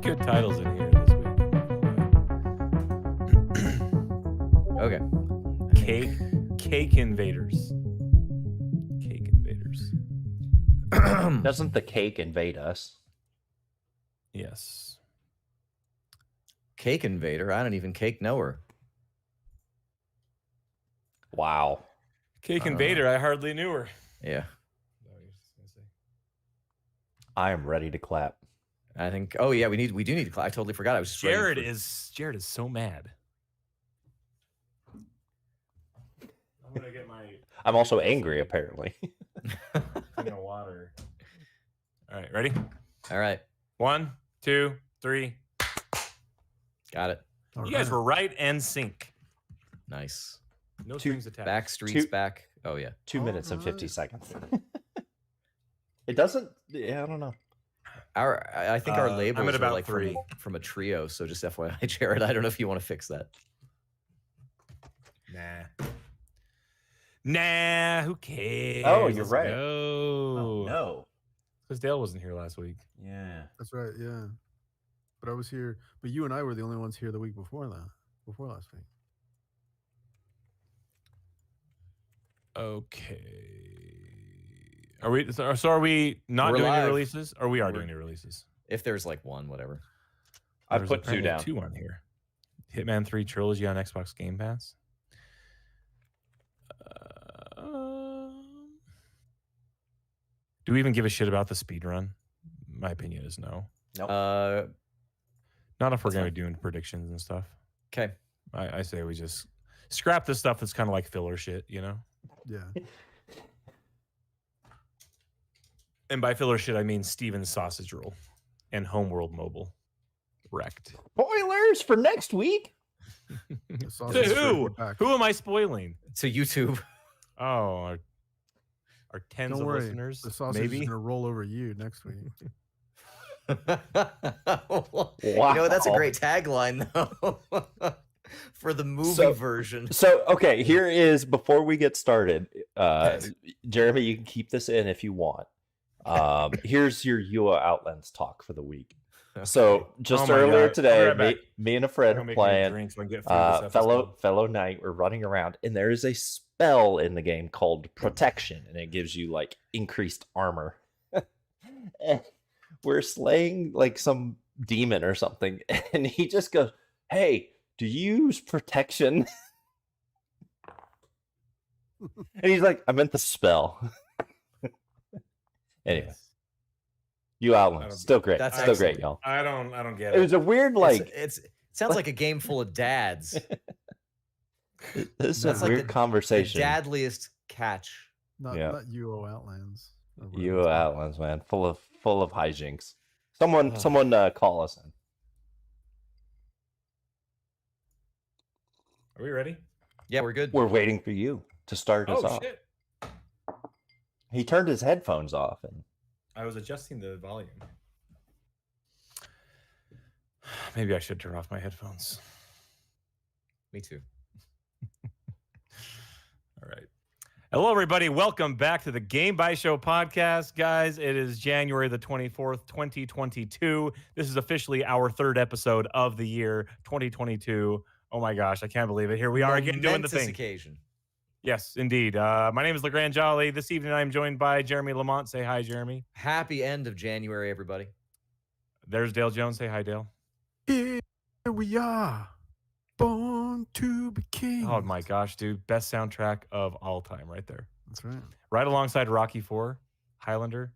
Good titles in here this week. Okay. Cake Invaders. Cake Invaders. Doesn't the cake invade us? Yes. Cake Invader. I don't even cake know her. Wow. Cake Invader. I hardly knew her. Yeah. I am ready to clap. I think. Oh yeah, we do need to clap. I totally forgot. I was just Jared is so mad. I'm gonna get my. I'm also angry, apparently. Water. All right, ready? All right. 1, 2, 3. Got it. You guys were right and sync. Nice. No strings attached. Back streets back. Oh yeah. 2 minutes and 50 seconds. It doesn't. Yeah, I don't know. I think our labels I'm at about are like 3 from a trio. So just FYI, Jared. I don't know if you want to fix that. Nah, who cares? Oh, you're right. Go. Oh, no. Because Dale wasn't here last week. Yeah. That's right, yeah. But I was here. But you and I were the only ones here the week before that. Before last week. Okay. Are we? So are we not We're doing live. new releases? Or we are doing new releases? If there's like one, whatever. I There's put 2 apparently down. 2 on here. Hitman 3 Trilogy on Xbox Game Pass. Do we even give a shit about the speed run? My opinion is no. Nope. Not if we're going to be doing predictions and stuff. Okay. I say we just scrap the stuff that's kind of like filler shit, you know? Yeah. And by filler shit, I mean Steven's Sausage Roll and Homeworld Mobile. Wrecked. Spoilers for next week. The To sausage who? is back. Who am I spoiling? To YouTube. Oh, our tens Don't of worry. listeners. The sausage maybe. is gonna roll over you next week. Wow. You know, that's a great tagline though. For the movie version. So, okay, here is, before we get started, Jeremy, you can keep this in if you want. Here's your UO Outlands talk for the week. So, just earlier today, me and a friend are playing fellow knight. We're running around, and there is a spell in the game called Protection, and it gives you, like, increased armor. And we're slaying, like, some demon or something, and he just goes, "Hey, do you use Protection?" And he's like, "I meant the spell." Anyway, you Outlands, still great. That's still great, y'all. I don't get It was a weird, like, it sounds like a game full of dads. this is That's a like weird the conversation. Dadliest catch. Not UO Outlands. UO Outlands, man, full full of hijinks. Someone call us in. Are we ready? Yeah, we're good. We're waiting for you to start us off. Shit. He turned his headphones off and I was adjusting the volume. Maybe I should turn off my headphones. Me too. All right. Hello, everybody. Welcome back to the Game by Show podcast. Guys, it is January the 24th, 2022. This is officially our third episode of the year 2022. Oh my gosh, I can't believe it. Here we are again doing the thing. Occasion. Yes, indeed. My name is LeGrand Jolly. This evening I'm joined by Jeremy Lamont. Say hi, Jeremy. Happy end of January, everybody. There's Dale Jones. Say hi, Dale. Here we are, born to be king. Oh my gosh, dude. Best soundtrack of all time right there. That's right. Right alongside Rocky IV, Highlander,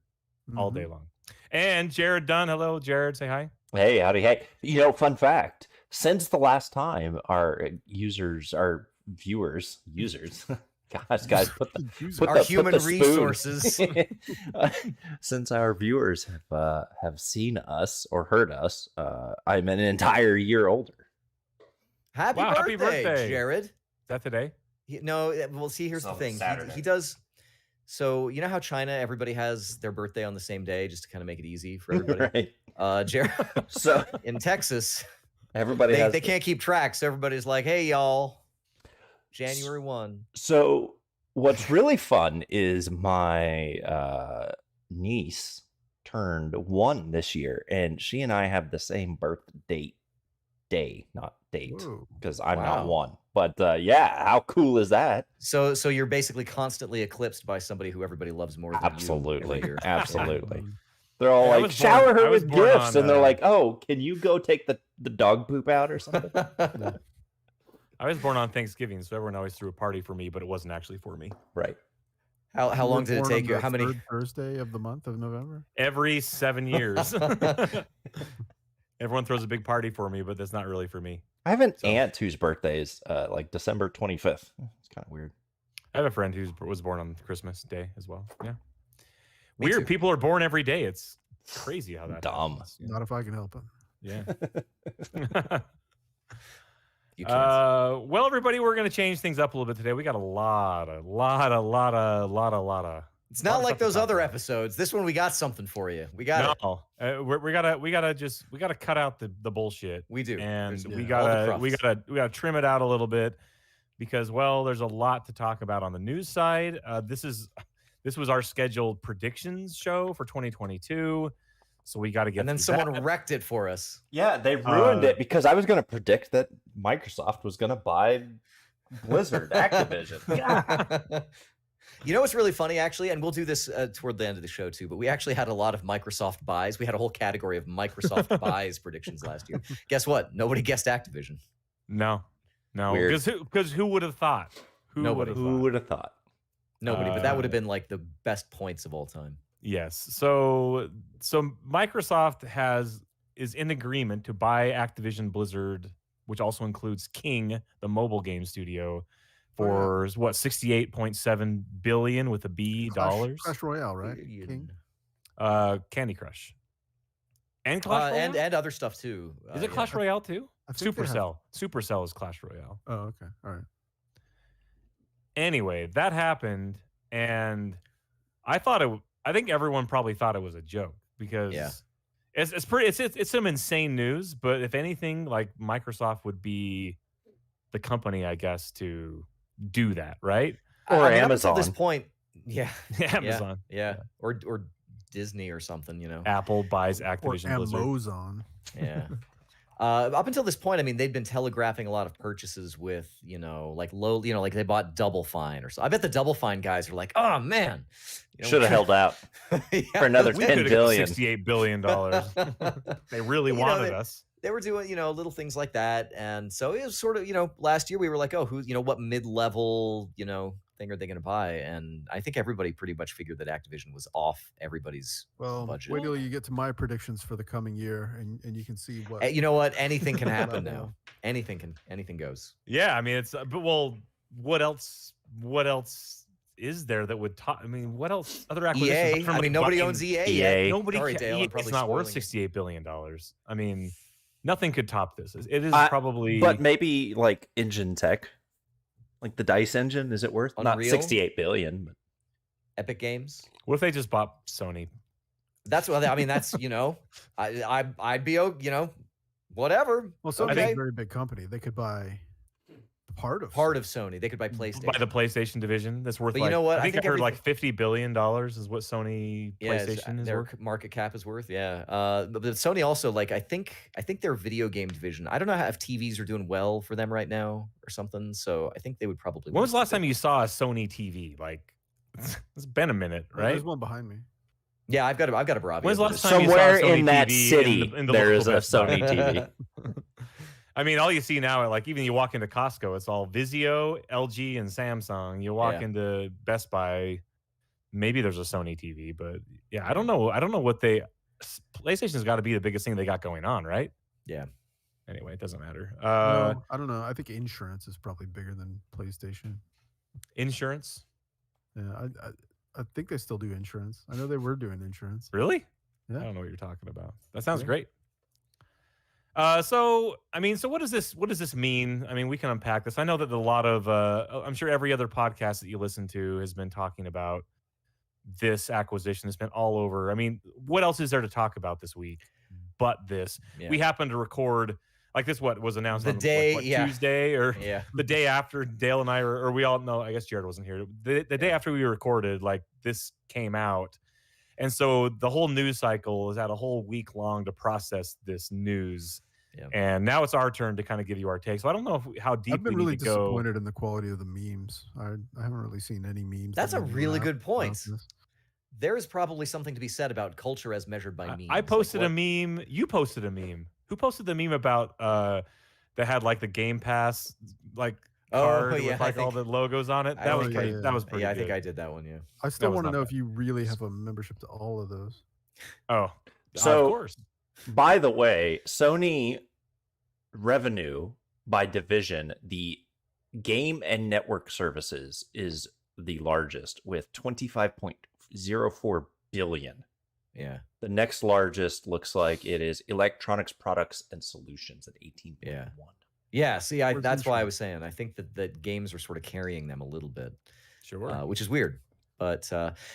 all day long. And Jared Dunn. Hello, Jared. Say hi. hey, howdy, hey. Fun fact. Since the last time our viewers, guys, put our human resources. Since our viewers have seen us or heard us, I'm an entire year older. Happy birthday, Jared. Is that today? No, well, see, here's the thing. He does. So you know how China, everybody has their birthday on the same day, just to kind of make it easy for everybody. Right. Jared. So in Texas, they can't keep track. So everybody's like, "Hey, y'all, January 1." So what's really fun is my niece turned 1 this year, and she and I have the same birth day, not date, because I'm not 1. But yeah, how cool is that? So you're basically constantly eclipsed by somebody who everybody loves more than absolutely, you. Absolutely. They're all like, shower her with gifts, and they're like, oh, can you go take the dog poop out or something? I was born on Thanksgiving, so everyone always threw a party for me, but it wasn't actually for me. Right. How long did it take you? How many? Third Thursday of the month of November? Every 7 years. Everyone throws a big party for me, but that's not really for me. I have an aunt whose birthday is like December 25th. It's kind of weird. I have a friend who was born on Christmas Day as well. Yeah. Weird. People are born every day. It's crazy how that dumb. happens. Yeah. Not if I can help it. Yeah. Well, everybody, we're going to change things up a little bit today. We got a lot of. It's not like those other episodes. This one, we got something for you. We got it. We gotta cut out the bullshit. We do, and we gotta trim it out a little bit because, well, there's a lot to talk about on the news side. This was our scheduled predictions show for 2022. So we got to get. And then someone wrecked it for us. Yeah, they ruined it because I was going to predict that Microsoft was going to buy Blizzard, Activision. You know what's really funny, actually, and we'll do this toward the end of the show too. But we actually had a lot of Microsoft buys. We had a whole category of Microsoft buys predictions last year. Guess what? Nobody guessed Activision. No, because who would have thought? Who would have thought? Nobody. But that would have been like the best points of all time. Yes. So Microsoft is in agreement to buy Activision Blizzard, which also includes King, the mobile game studio, for what, $68.7 billion with a B dollars. Clash Royale, right? King. Candy Crush. And Clash Royale? and other stuff too. Is it Clash Royale too? Supercell. Supercell is Clash Royale. Oh, okay. All right. Anyway, that happened, and I think everyone probably thought it was a joke because it's some insane news. But if anything, like Microsoft would be the company, I guess, to do that, right? Or Amazon. At this point, Amazon, or Disney or something, Apple buys Activision Blizzard. Amazon. Yeah. Up until this point, I mean, they'd been telegraphing a lot of purchases with, like they bought Double Fine or so. I bet the Double Fine guys are like, oh man, should have held out for another $10 billion, $68 billion. They really wanted us. They were doing, little things like that, and so it was sort of, last year we were like, oh, what mid-level, thing are they going to buy? And I think everybody pretty much figured that Activision was off everybody's budget. Wait till you get to my predictions for the coming year, and you can see what. You know what? Anything can happen now. Anything goes. Yeah, I mean, it's but what else is there that would top? I mean, what else? Other EA. acquisitions? I mean, nobody owns EA. Yet. Nobody. Sorry, Dale, I'm EA probably it's not worth spoiling it. $68 billion. I mean, nothing could top this. It is probably. But maybe like engine tech, like the DICE engine, is it worth Unreal? not 68 billion? But... Epic Games. What if they just bought Sony? That's what I mean. That's I'd be whatever. Well, Sony's okay. a very big company. They could buy part of Sony. They could buy PlayStation. Buy the PlayStation division. That's worth. But you know what? I think I heard like $50 billion is what Sony PlayStation is their worth. market cap is worth. Yeah. But Sony also I think their video game division. I don't know if TVs are doing well for them right now or something. So I think they would probably. When was the last time you saw a Sony TV? Like, it's been a minute, right? There's one behind me. Yeah, I've got a Bravia. When's the last time somewhere you saw a Sony in that TV city in the there is local a Best Buy? Sony TV? I mean, all you see now, like even you walk into Costco, it's all Vizio, LG, and Samsung. You walk into Best Buy, maybe there's a Sony TV, but yeah, I don't know. I don't know what PlayStation's got to be the biggest thing they got going on, right? Yeah. Anyway, it doesn't matter. No, I don't know. I think insurance is probably bigger than PlayStation. Insurance? Yeah, I think they still do insurance. I know they were doing insurance. Really? Yeah. I don't know what you're talking about. That sounds great. So what does this mean? I mean, we can unpack this. I know that a lot of I'm sure every other podcast that you listen to has been talking about this acquisition. It's been all over. I mean, what else is there to talk about this week but this? Yeah. We happen to record like this. What was announced the on day Tuesday or the day after Dale and I or we all know. I guess Jared wasn't here. The day after we recorded, like this came out. And so the whole news cycle has had a whole week long to process this news. Yeah. And now it's our turn to kind of give you our take. So I don't know how deep I've been we really need to go. disappointed in the quality of the memes. I haven't really seen any memes. That's a really good point. This. There is probably something to be said about culture as measured by memes. I posted a meme. You posted a meme. Who posted the meme about that had like the Game Pass card with like all the logos on it? That was pretty. That was pretty. Yeah, I good. think I did that one. Yeah. I still want to know if you really have a membership to all of those. Oh, so of course. By the way, Sony revenue by division, the game and network services is the largest with 25.04 billion. Yeah. The next largest looks like it is electronics products and solutions at 18.1. Yeah. See, that's why I was saying I think that games are sort of carrying them a little bit. Sure. Which is weird. But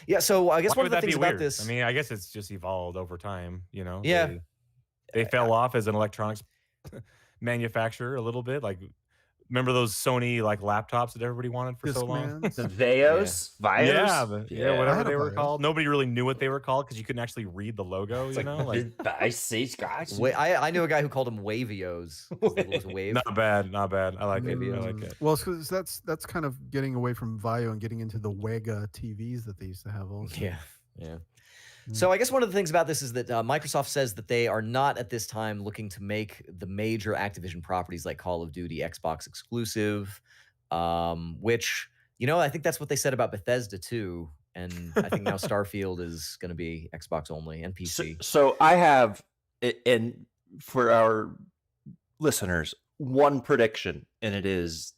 yeah, so I guess one of the things about this. I mean, I guess it's just evolved over time, you know. Yeah. They fell off as an electronics manufacturer a little bit. Like, remember those Sony like laptops that everybody wanted for so long? The Vios? Yeah, whatever they were called. Nobody really knew what they were called because you couldn't actually read the logo, you know? Like, I knew a guy who called them Wavios. Wave. Not bad. I like it. I like it. Well, because that's kind of getting away from Vio and getting into the Wega TVs that they used to have also. Yeah. So I guess one of the things about this is that Microsoft says that they are not at this time looking to make the major Activision properties like Call of Duty Xbox exclusive, which, you know, I think that's what they said about Bethesda too. And I think now Starfield is going to be Xbox only and PC. So I have, and for our listeners, one prediction, and it is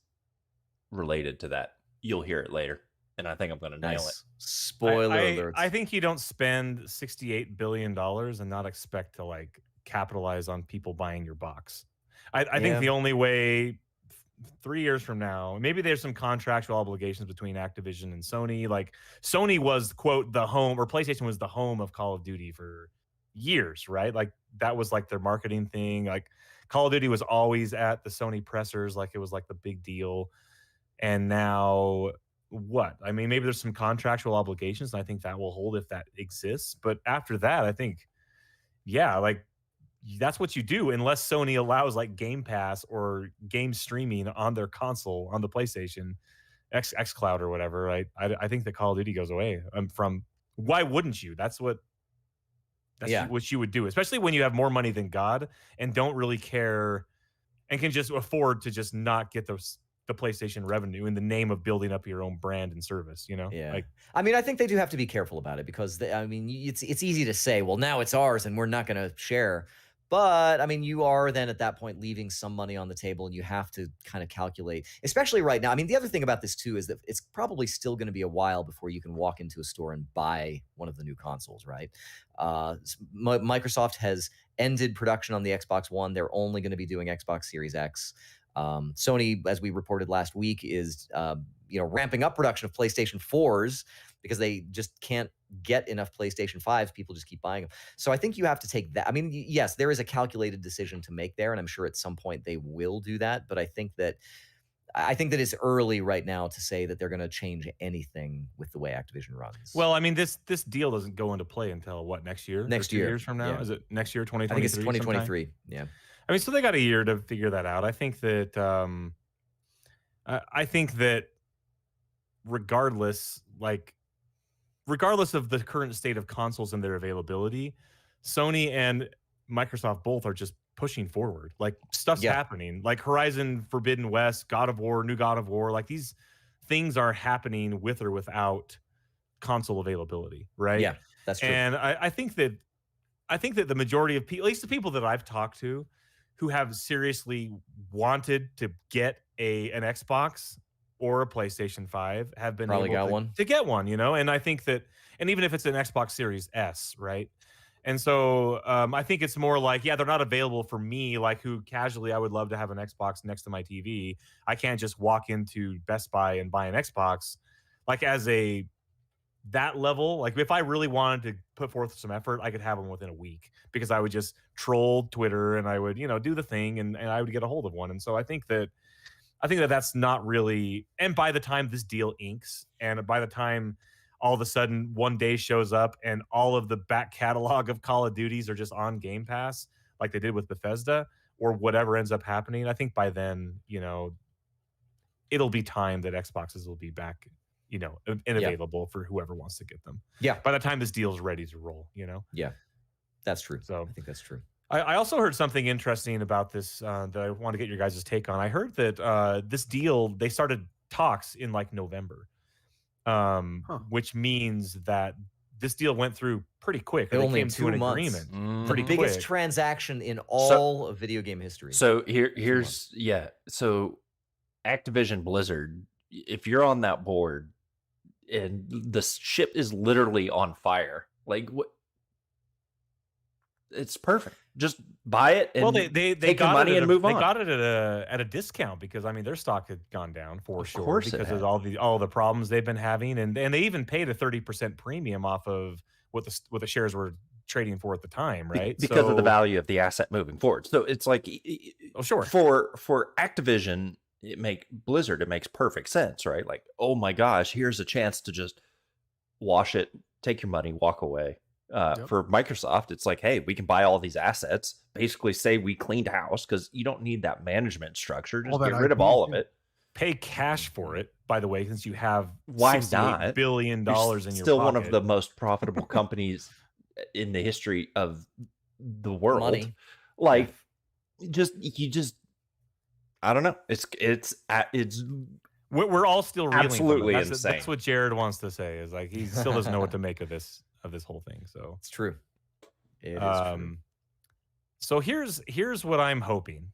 related to that. You'll hear it later. And I think I'm going to nail it. Spoiler alert. I think you don't spend $68 billion and not expect to like capitalize on people buying your box. I think the only way 3 years from now, maybe there's some contractual obligations between Activision and Sony. Like Sony was, quote, the home, or PlayStation was the home of Call of Duty for years, right? Like that was like their marketing thing. Like Call of Duty was always at the Sony pressers. Like it was like the big deal. And now... what? I mean, maybe there's some contractual obligations, and I think that will hold if that exists. But after that, I think, yeah, like that's what you do unless Sony allows like Game Pass or game streaming on their console, on the PlayStation, xCloud or whatever, right? I think the Call of Duty goes away. Why wouldn't you? That's what you would do, especially when you have more money than God and don't really care and can just afford to just not get the PlayStation revenue in the name of building up your own brand and service, you know? Yeah. Like, I mean, I think they do have to be careful about it because it's easy to say, well, now it's ours and we're not going to share. But I mean, you are then at that point leaving some money on the table, and you have to kind of calculate, especially right now. I mean, the other thing about this too is that it's probably still going to be a while before you can walk into a store and buy one of the new consoles, right? Microsoft has ended production on the Xbox One. They're only going to be doing Xbox Series X. Sony, as we reported last week, is ramping up production of PlayStation 4s because they just can't get enough PlayStation 5s. People just keep buying them. So I think you have to take that. I mean, yes, there is a calculated decision to make there, and I'm sure at some point they will do that. But I think that it's early right now to say that they're going to change anything with the way Activision runs. Well, I mean, this deal doesn't go into play until what, next year? Next 2 year. years from now? Yeah. Is it next year, 2023? I think it's 2023. Sometime? Yeah. I mean, so they got a year to figure that out. I think that regardless of the current state of consoles and their availability, Sony and Microsoft both are just pushing forward. Like, stuff's happening. Like Horizon Forbidden West, God of War, new God of War, like these things are happening with or without console availability, right? Yeah, that's true. And I think that the majority of people, at least the people that I've talked to who have seriously wanted to get an Xbox or a PlayStation 5, have been Probably able to get one, and I think that, and even if it's an Xbox Series S, right? And so I think it's more like, they're not available for me, like who casually I would love to have an Xbox next to my TV. I can't just walk into Best Buy and buy an Xbox. Like that level, like if I really wanted to put forth some effort, I could have them within a week because I would just troll Twitter and I would, do the thing and I would get a hold of one. And so I think that that's not really, and by the time this deal inks and by the time all of a sudden one day shows up and all of the back catalog of Call of Duties are just on Game Pass, like they did with Bethesda or whatever ends up happening, I think by then, it'll be time that Xboxes will be back, and available for whoever wants to get them. Yeah. By the time this deal is ready to roll, Yeah, that's true. So I think that's true. I also heard something interesting about this that I want to get your guys' take on. I heard that this deal, they started talks in like November, which means that this deal went through pretty quick. They came to an agreement pretty quick. Biggest transaction in all of video game history. So here's So Activision Blizzard, if you're on that board and the ship is literally on fire, like what? It's perfect. Just buy it and they take got your money and move on. They got it at a discount because I mean their stock had gone down for sure because of all the problems they've been having, and they even paid a 30% premium off of what the shares were trading for at the time, right? Because of the value of the asset moving forward. So it's like, for Activision, it makes perfect sense, right? Like, oh my gosh, here's a chance to just wash it, take your money, walk away. For Microsoft, it's like, hey, we can buy all these assets, basically say we cleaned house because you don't need that management structure. Just get rid of all of it. Pay cash for it, by the way, since you have $68 billion in your pocket. Still one of the most profitable companies in the history of the world. Money. Like, I don't know. We're all still reeling absolutely from it. insane. That's what Jared wants to say. Is like he still doesn't know what to make of this whole thing. So it's true. It is true. So here's what I'm hoping.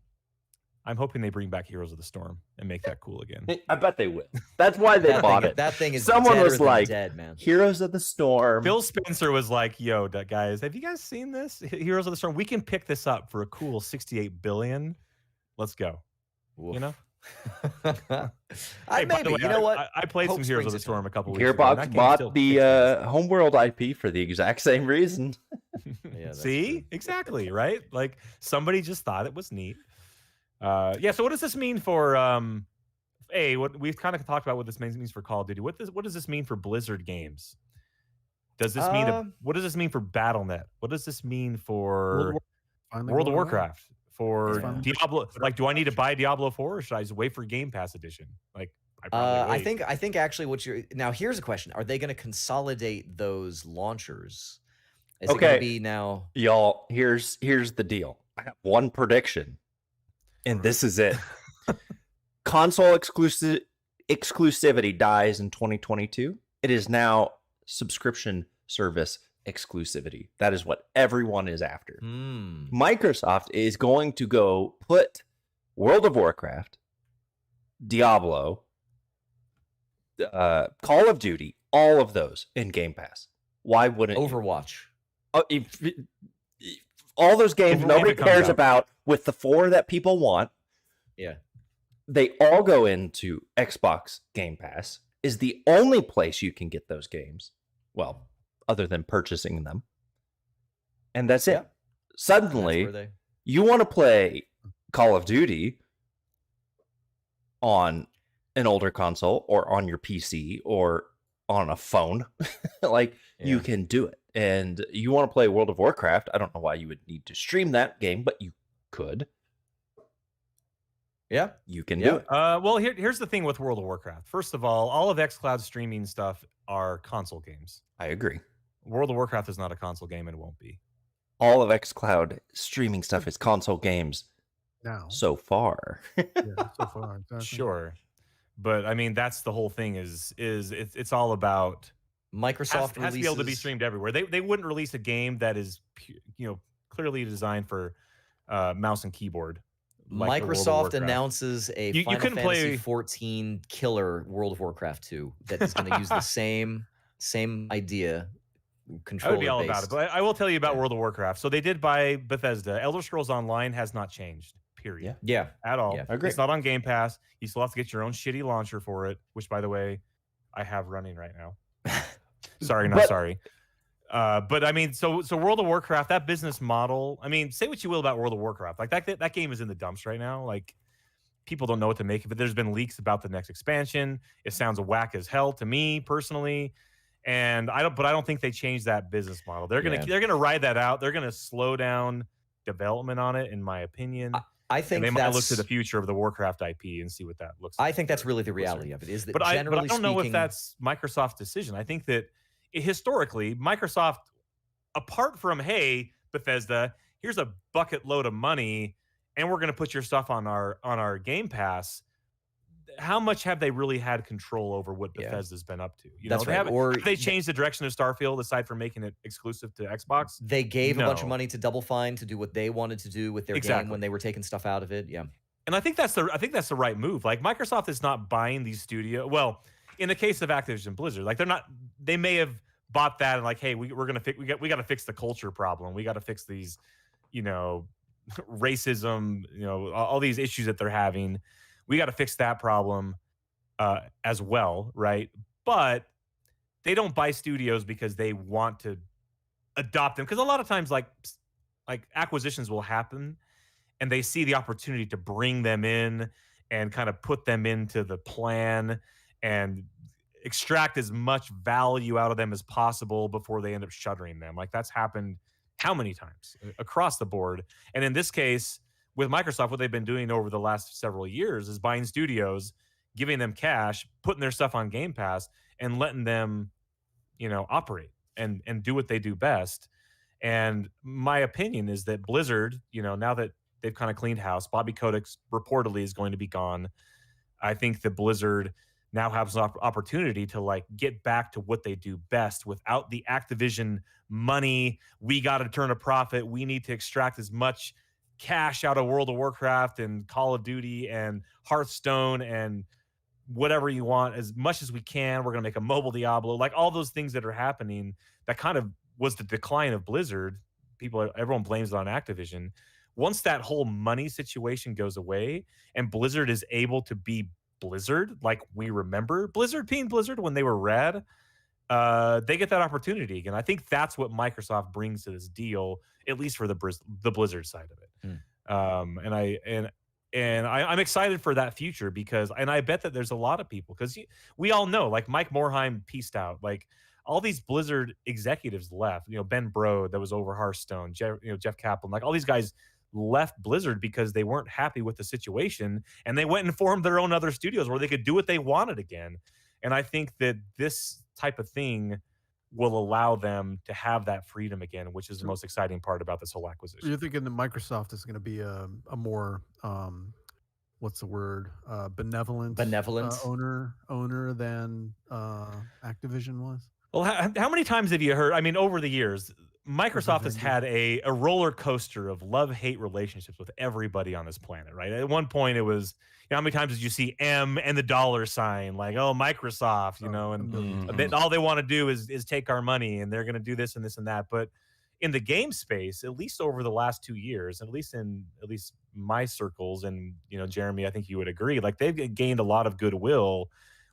I'm hoping they bring back Heroes of the Storm and make that cool again. I bet they will. That's why they bought it. That thing is someone was like, dead, man. Heroes of the Storm. Phil Spencer was like, "Yo, guys, have you guys seen this? Heroes of the Storm. We can pick this up for a cool $68 billion. Let's go." Oof. You know. Maybe. Way, you know what? I played some Heroes of the Storm a couple weeks ago. Gearbox bought the Homeworld IP for the exact same reason. Yeah, see, true. Exactly, right? Like somebody just thought it was neat. So what does this mean for what we've kind of talked about what this means for Call of Duty? What does this mean for Blizzard games? Does this mean what does this mean for BattleNet? What does this mean for World of Warcraft? For Diablo, like, do I need to buy Diablo 4 or should I just wait for Game Pass edition? Like, I think actually now here's a question: are they going to consolidate those launchers? Is it going to be now? Y'all, here's the deal. I have one prediction, and this is it. Console exclusivity dies in 2022. It is now subscription service exclusivity. That is what everyone is after. Hmm. Microsoft is going to go put World of Warcraft, Diablo, Call of Duty, all of those in Game Pass. Why wouldn't Overwatch? All those games Overwatch nobody comes cares out. about, with the 4 that people want, Yeah. they all go into Xbox Game Pass. Is the only place you can get those games. Well, other than purchasing them. And that's Yeah. it. Suddenly, That's where you want to play Call of Duty on an older console or on your PC or on a phone. Like, you can do it. And you want to play World of Warcraft. I don't know why you would need to stream that game, but you could. Yeah. You can do it. Well, here's the thing with World of Warcraft. First of all of xCloud's streaming stuff are console games. I agree. World of Warcraft is not a console game and won't be. All of xCloud streaming stuff is console games Now, so far. yeah, so far, exactly. Sure. But I mean, that's the whole thing is it's all about Microsoft has to be able to be streamed everywhere. They wouldn't release a game that is clearly designed for mouse and keyboard. Like Microsoft announces a you Final couldn't Fantasy play 14 killer World of Warcraft 2 that is going to use the same idea. I would be all about it, but I will tell you about World of Warcraft. So they did buy Bethesda. Elder Scrolls Online has not changed, period. Yeah. At all. Yeah. I agree. It's not on Game Pass. You still have to get your own shitty launcher for it, which, by the way, I have running right now. Sorry, not sorry. But I mean, so World of Warcraft, that business model, I mean, say what you will about World of Warcraft. Like that game is in the dumps right now. Like, people don't know what to make of it. There's been leaks about the next expansion. It sounds whack as hell to me personally. And I don't think they changed that business model. They're gonna ride that out. They're gonna slow down development on it, in my opinion. I think and they might look to the future of the Warcraft IP and see what that looks like. I think that's really the reality of it. Is that but I don't know if speaking, that's Microsoft's decision. I think that historically, Microsoft, apart from, hey, Bethesda, here's a bucket load of money, and we're going to put your stuff on our Game Pass. How much have they really had control over what Bethesda's been up to? That's right. Have they changed the direction of Starfield aside from making it exclusive to Xbox? They gave a bunch of money to Double Fine to do what they wanted to do with their game when they were taking stuff out of it. Yeah. And I think that's the right move. Like, Microsoft is not buying these studios. Well, in the case of Activision Blizzard, like they may have bought that and like, hey, we got to fix the culture problem. We got to fix these, racism, all these issues that they're having. We got to fix that problem as well, right? But they don't buy studios because they want to adopt them. Because a lot of times, like acquisitions will happen, and they see the opportunity to bring them in and kind of put them into the plan and extract as much value out of them as possible before they end up shuttering them. Like, that's happened how many times across the board? And in this case, with Microsoft, what they've been doing over the last several years is buying studios, giving them cash, putting their stuff on Game Pass, and letting them, operate and do what they do best. And my opinion is that Blizzard, now that they've kind of cleaned house, Bobby Kotick reportedly is going to be gone. I think that Blizzard now has an opportunity to get back to what they do best without the Activision money. We got to turn a profit. We need to extract as much cash out of World of Warcraft and Call of Duty and Hearthstone and whatever you want as much as we can. We're going to make a mobile Diablo, like all those things that are happening. That kind of was the decline of Blizzard. Everyone blames it on Activision. Once that whole money situation goes away and Blizzard is able to be Blizzard, like we remember Blizzard being Blizzard when they were rad, they get that opportunity again. I think that's what Microsoft brings to this deal, at least for the Blizzard side of it. I'm excited for that future because I bet that there's a lot of people, because we all know, like, Mike Morhaime pieced out, like all these Blizzard executives left. Ben Brode that was over Hearthstone, Jeff Kaplan, like all these guys left Blizzard because they weren't happy with the situation, and they went and formed their own other studios where they could do what they wanted again. And I think that this type of thing will allow them to have that freedom again, which is the most exciting part about this whole acquisition. You're thinking that Microsoft is going to be a more what's the word, benevolent owner than Activision was? Well, how many times have you heard? I mean, over the years, Microsoft has had a roller coaster of love-hate relationships with everybody on this planet, right? At one point, it was, how many times did you see M and the $sign, like, oh, Microsoft, and all they want to do is take our money, and they're going to do this and this and that. But in the game space, at least over the last 2 years, at least my circles, and Jeremy, I think you would agree, like they've gained a lot of goodwill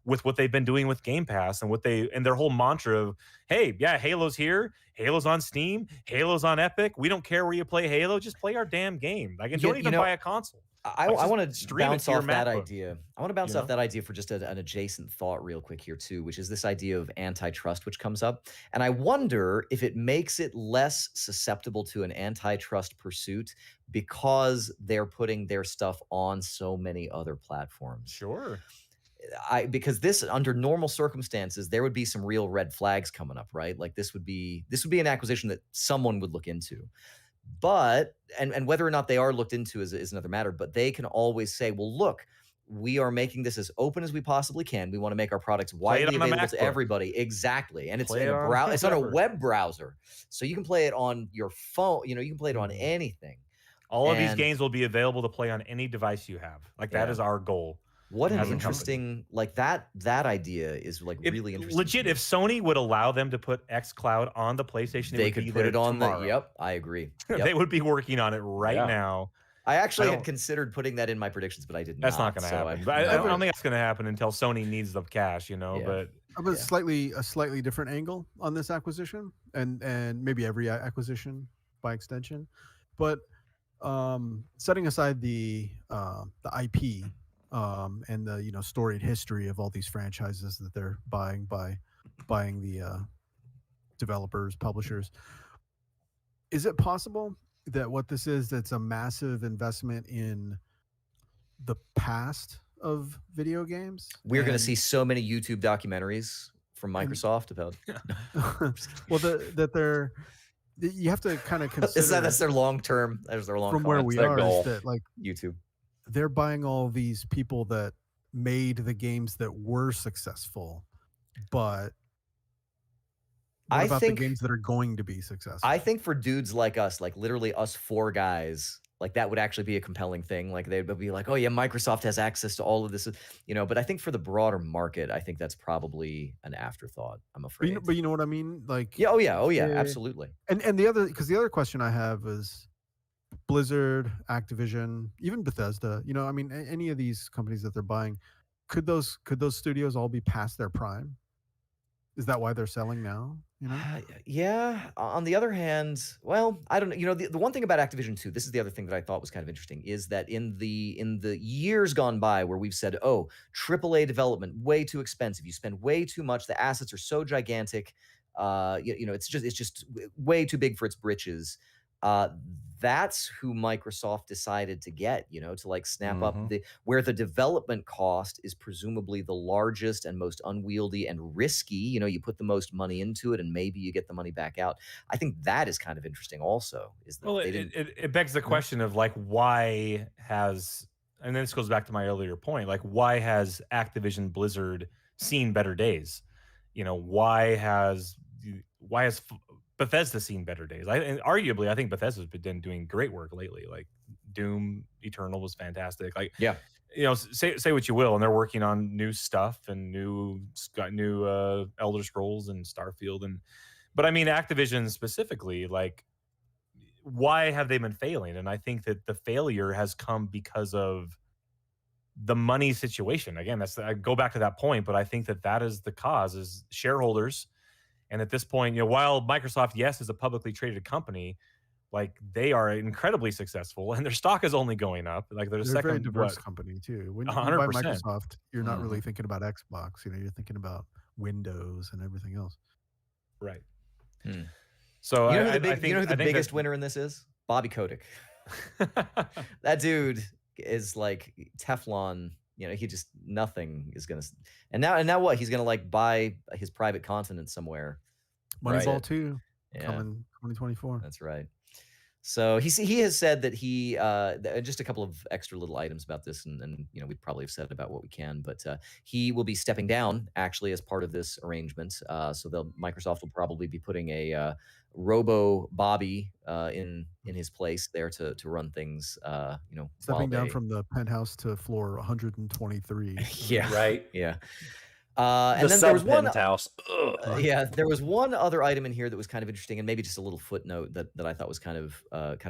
with what they've been doing with Game Pass and their whole mantra of, hey, yeah, Halo's here, Halo's on Steam, Halo's on Epic. We don't care where you play Halo, just play our damn game. Like, and don't even buy a console. I want to bounce off that MacBook. idea. I want to bounce off that idea for just an adjacent thought real quick here too, which is this idea of antitrust, which comes up. And I wonder if it makes it less susceptible to an antitrust pursuit because they're putting their stuff on so many other platforms. Sure. Because this, under normal circumstances, there would be some real red flags coming up, right? Like this would be an acquisition that someone would look into. But and whether or not they are looked into is another matter. But they can always say, well, look, we are making this as open as we possibly can. We want to make our products widely available to everybody. Exactly. And it's in a browser. It's on a web browser. So you can play it on your phone. You can play it on anything. All of these games will be available to play on any device you have. Like that is our goal. What an interesting, like that idea is like really interesting. Legit, if Sony would allow them to put xCloud on the PlayStation, they could put it on tomorrow. Yep, I agree. Yep. They would be working on it right now. I actually had considered putting that in my predictions, but I didn't. That's not going to happen. I don't think it's going to happen until Sony needs the cash, But I have a slightly different angle on this acquisition, and maybe every acquisition by extension, but setting aside the IP. And the storied history of all these franchises that they're buying the developers, publishers. Is it possible that what this is, that's a massive investment in the past of video games? We're going to see so many YouTube documentaries from Microsoft about. Well, that they're. You have to kind of consider. That's their long term. There's their long. From where we are, is that like YouTube. They're buying all these people that made the games that were successful, but what about the games that are going to be successful? I think for dudes like us, like literally us four guys, like that would actually be a compelling thing. Like they'd be like, oh yeah, Microsoft has access to all of this, but I think for the broader market, I think that's probably an afterthought, I'm afraid. But you know what I mean? Like, yeah, oh yeah, absolutely. And the other question I have is Blizzard, Activision, even Bethesda, I mean, any of these companies that they're buying, could those studios all be past their prime? Is that why they're selling now? Yeah. On the other hand, well, I don't know. The one thing about Activision too, this is the other thing that I thought was kind of interesting, is that in the years gone by where we've said, oh, AAA development, way too expensive. You spend way too much. The assets are so gigantic. It's just way too big for its britches. That's who Microsoft decided to get, to like snap up where the development cost is presumably the largest and most unwieldy and risky. You put the most money into it and maybe you get the money back out. I think that is kind of interesting also. It begs the question of like, why has, and then this goes back to my earlier point, like why has Activision Blizzard seen better days? Why has Bethesda seen better days? Arguably, I think Bethesda's been doing great work lately. Like Doom Eternal was fantastic. Like, yeah, say what you will, and they're working on new stuff and new Elder Scrolls and Starfield, but I mean Activision specifically, like, why have they been failing? And I think that the failure has come because of the money situation. Again, I go back to that point, but I think that is the cause, is shareholders. And at this point, while Microsoft, yes, is a publicly traded company, like they are incredibly successful, and their stock is only going up. Like they're a very diverse company too. When you buy Microsoft, you're not really thinking about Xbox. You're thinking about Windows and everything else. Right. So I think the biggest winner in this is? Bobby Kotick. That dude is like Teflon. He just, nothing is gonna. And now what? He's gonna like buy his private continent somewhere. Moneyball 2 coming 2024. That's right. So he has said that he just a couple of extra little items about this, and we probably have said about what we can, but he will be stepping down actually as part of this arrangement. So Microsoft will probably be putting a Robo Bobby in his place there to run things. Stepping down from the penthouse to floor 123. Yeah, right. Yeah. And then there was one house. There was one other item in here that was kind of interesting, and maybe just a little footnote that I thought was kind of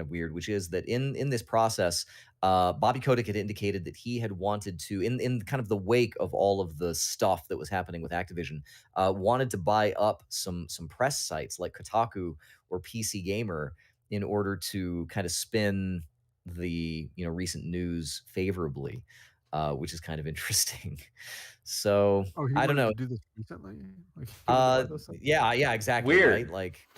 weird, which is that in this process, Bobby Kotick had indicated that he had wanted to, in kind of the wake of all of the stuff that was happening with Activision, wanted to buy up some press sites like Kotaku or PC Gamer in order to kind of spin the recent news favorably, which is kind of interesting. So I don't know. Do this recently? Yeah, exactly. Weird. Right? Like,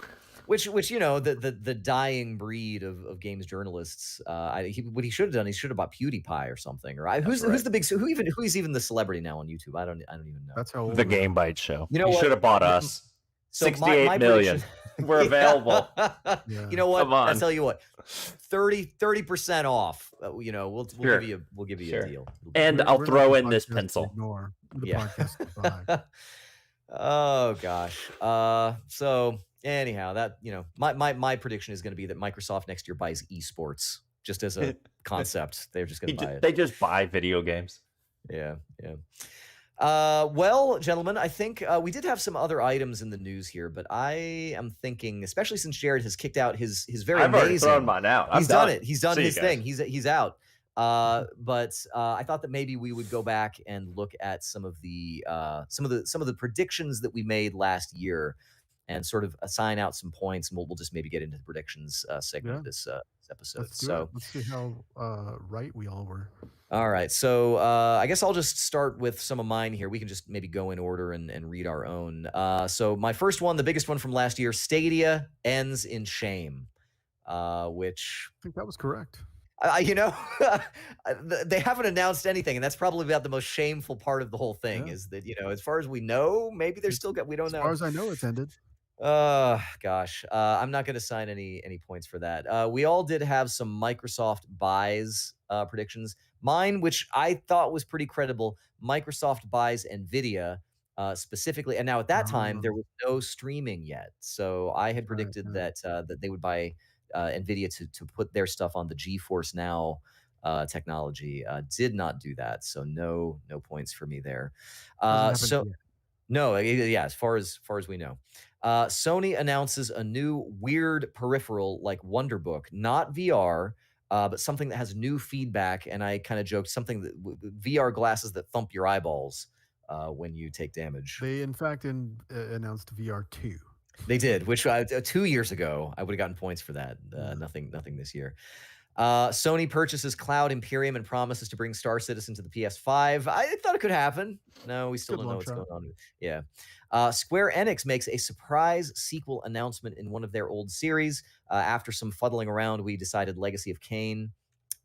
which the dying breed of games journalists. What he should have done, he should have bought PewDiePie or something. Or who's the big who's even the celebrity now on YouTube? I don't even know. That's how old the Game Bytes show. You should have bought us. So 68 million. We're available. Yeah. You know what? Come on. I'll tell you what. 30% off. We'll Sure. give you Sure. a deal. And We're I'll not throw the in this podcast to pencil. ignore. We're the Yeah. podcast to buy. Oh gosh. So anyhow, that my prediction is going to be that Microsoft next year buys esports just as a concept. They're just going to buy it. They just buy video games. Yeah. Well, gentlemen, I think we did have some other items in the news here, but I am thinking, especially since Jared has kicked out his very I've already amazing. thrown mine out. He's done it. He's done See you his guys. thing. He's out. But I thought that maybe we would go back and look at some of the predictions that we made last year, and sort of assign out some points, and we'll just maybe get into the predictions segment of this episode. Let's do it. Let's see how right we all were. All right. So I guess I'll just start with some of mine here. We can just maybe go in order and read our own. So my first one, the biggest one from last year, Stadia ends in shame, which I think that was correct. they haven't announced anything, and that's probably about the most shameful part of the whole thing. Yeah. Is that as far as we know, maybe they're still got. We don't know. As far as I know, it's ended. Gosh. I'm not going to sign any points for that. We all did have some Microsoft buys predictions. Mine, which I thought was pretty credible, Microsoft buys Nvidia specifically. And now at that time, there was no streaming yet. So I had predicted that they would buy Nvidia to put their stuff on the GeForce Now technology. Did not do that. So no points for me there. No, as far as we know. Sony announces a new weird peripheral like Wonderbook, not VR, but something that has new feedback. And I kind of joked something that VR glasses that thump your eyeballs when you take damage. They, in fact, announced VR 2. They did, which 2 years ago, I would have gotten points for that. Nothing this year. Sony purchases Cloud Imperium and promises to bring Star Citizen to the PS5. I thought it could happen. No, we still don't know what's going on. Yeah. Square Enix makes a surprise sequel announcement in one of their old series. After some fuddling around, we decided Legacy of Kain.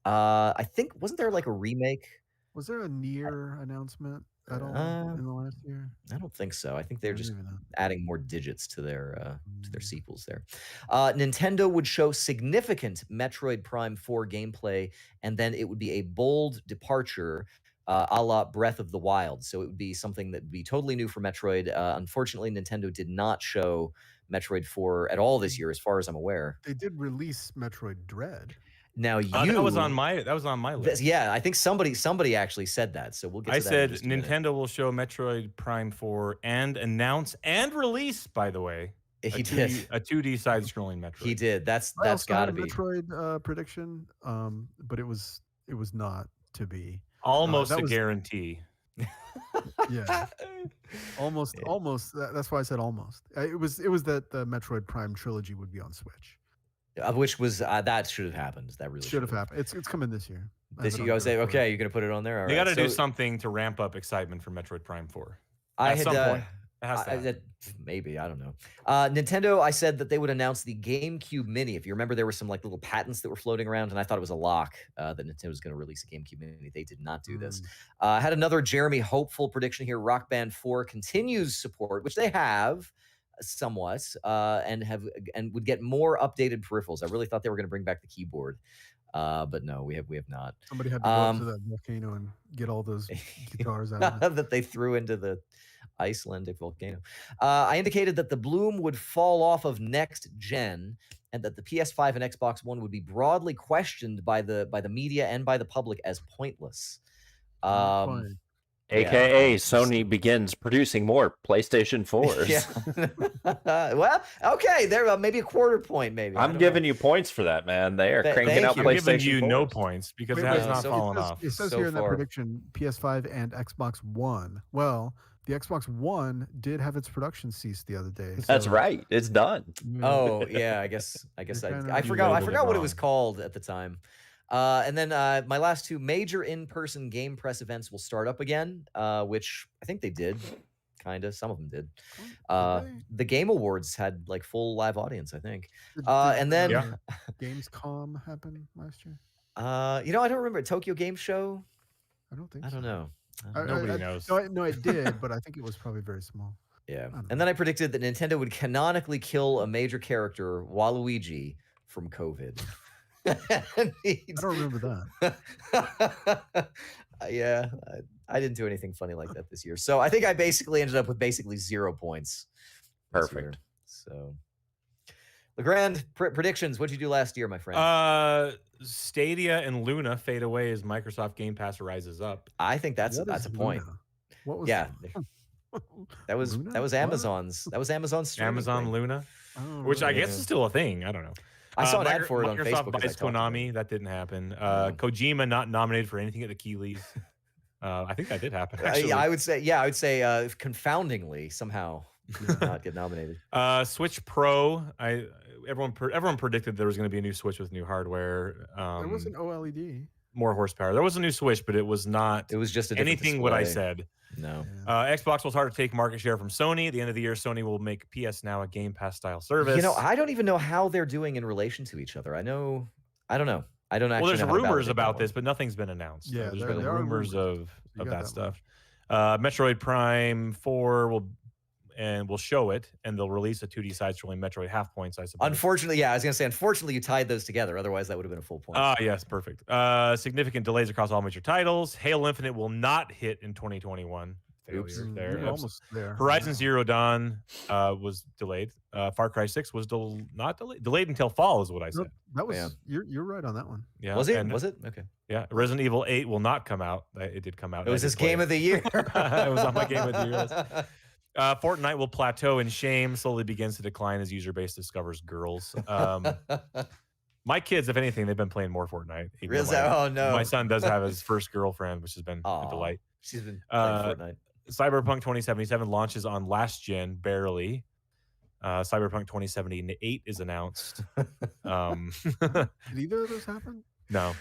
I think, wasn't there like a remake? Was there a Nier announcement at all in the last year? I don't think so. I think they're just adding more digits to their sequels there. Nintendo would show significant Metroid Prime 4 gameplay, and then it would be a bold departure a la Breath of the Wild. So it would be something that would be totally new for Metroid. Unfortunately, Nintendo did not show Metroid 4 at all this year, as far as I'm aware. They did release Metroid Dread. Now that was on my list. Yeah, I think somebody actually said that. So we'll get to that. I said Nintendo will show Metroid Prime 4 and announce and release, by the way. He did a 2D side-scrolling Metroid. He did. That's got to be Metroid prediction, but it was not to be. Almost a guarantee. Yeah, almost. That's why I said almost. It was that the Metroid Prime trilogy would be on Switch. Which was that should have happened. That really should have happened. It's coming this year. This year, I was saying, okay, you're gonna put it on there. All they right. got to do something to ramp up excitement for Metroid Prime 4. At some point. Maybe, I don't know. Nintendo, I said that they would announce the GameCube Mini. If you remember, there were some like little patents that were floating around, and I thought it was a lock that Nintendo was going to release a GameCube Mini. They did not do this. I had another Jeremy hopeful prediction here. Rock Band 4 continues support, which they have. somewhat, and would get more updated peripherals. I really thought they were going to bring back the keyboard, but no, we have not. Somebody had to go up to that volcano and get all those guitars out of it. that they threw into the Icelandic volcano. I indicated that the bloom would fall off of next gen, and that the PS5 and Xbox One would be broadly questioned by the media and by the public as pointless. Fine. AKA Sony begins producing more PlayStation 4s. Yeah. Well, okay, there maybe a quarter point. Maybe I'm giving you points for that, man. They are cranking out you. PlayStation. I'm giving you 4s. no points because it has not fallen off. It says so here in that far. prediction, PS5 and Xbox One. Well, the Xbox One did have its production cease the other day. That's so- right. It's done. Oh yeah, I guess I kinda- forgot labeled it what it was wrong. called at the time. And then my last two major in-person Game Press events will start up again, which I think they did, kind of. Some of them did. The Game Awards had like full live audience, I think. And then Gamescom happened last year. I don't remember Tokyo Game Show. I don't think. I don't know. Nobody knows. No, it did, but I think it was probably very small. Yeah. don't And then I predicted that Nintendo would canonically kill a major character, Waluigi, from COVID. I don't remember that. Yeah, I didn't do anything funny like that this year. So I think I basically ended up with 0 points. this year. Perfect. So, Legrand, predictions. What'd you do last year, my friend? Stadia and Luna fade away as Microsoft Game Pass rises up. I think that's What is a point. Luna? What was? Yeah. That was Luna? that was What? Amazon's. That was Amazon's streaming Amazon thing. Luna, Oh, which I really? guess is still a thing. I don't know. I saw an ad for it on Microsoft Facebook. as I buys talked about Konami. it. That didn't happen. Oh. Kojima not nominated for anything at the Keeleys. I think that did happen. Actually. I would say, confoundingly somehow he did not get nominated. Switch Pro. Everyone predicted there was going to be a new Switch with new hardware. There was an OLED. More horsepower. There was a new Switch, but it was not It was just a different anything what I display. said. No. Xbox will start to take market share from Sony. At the end of the year, Sony will make PS Now a Game Pass style service. I don't even know how they're doing in relation to each other. I don't know. I don't actually well, there's know how to rumors validate about that this, but nothing's been announced. Yeah, there's there- been there are rumors rumors. You of got that that stuff. Metroid Prime 4 will show it, and they'll release a 2D side-scrolling Metroid half points, I suppose. Unfortunately, I was going to say, unfortunately, you tied those together. Otherwise, that would have been a full point. Yes, perfect. Significant delays across all major titles. Halo Infinite will not hit in 2021. Oops. Failure Mm, there. you're almost there. Horizon Zero Dawn was delayed. Far Cry 6 was not delayed. Delayed until fall is what I said. That was Yeah. you're right on that one. Yeah. was it? and- Was it? Okay. Yeah. Resident Evil 8 will not come out. It did come out. It was his game of the year. It was on my game of the year list. Fortnite will plateau in shame, slowly begins to decline as user base discovers girls. My kids, if anything, they've been playing more Fortnite. even though Really? Oh, no. My son does have his first girlfriend, which has been a Aw. delight. She's been playing Uh, Fortnite. Cyberpunk 2077 launches on last gen, barely. Cyberpunk 2078 is announced. Did either of those happen? No.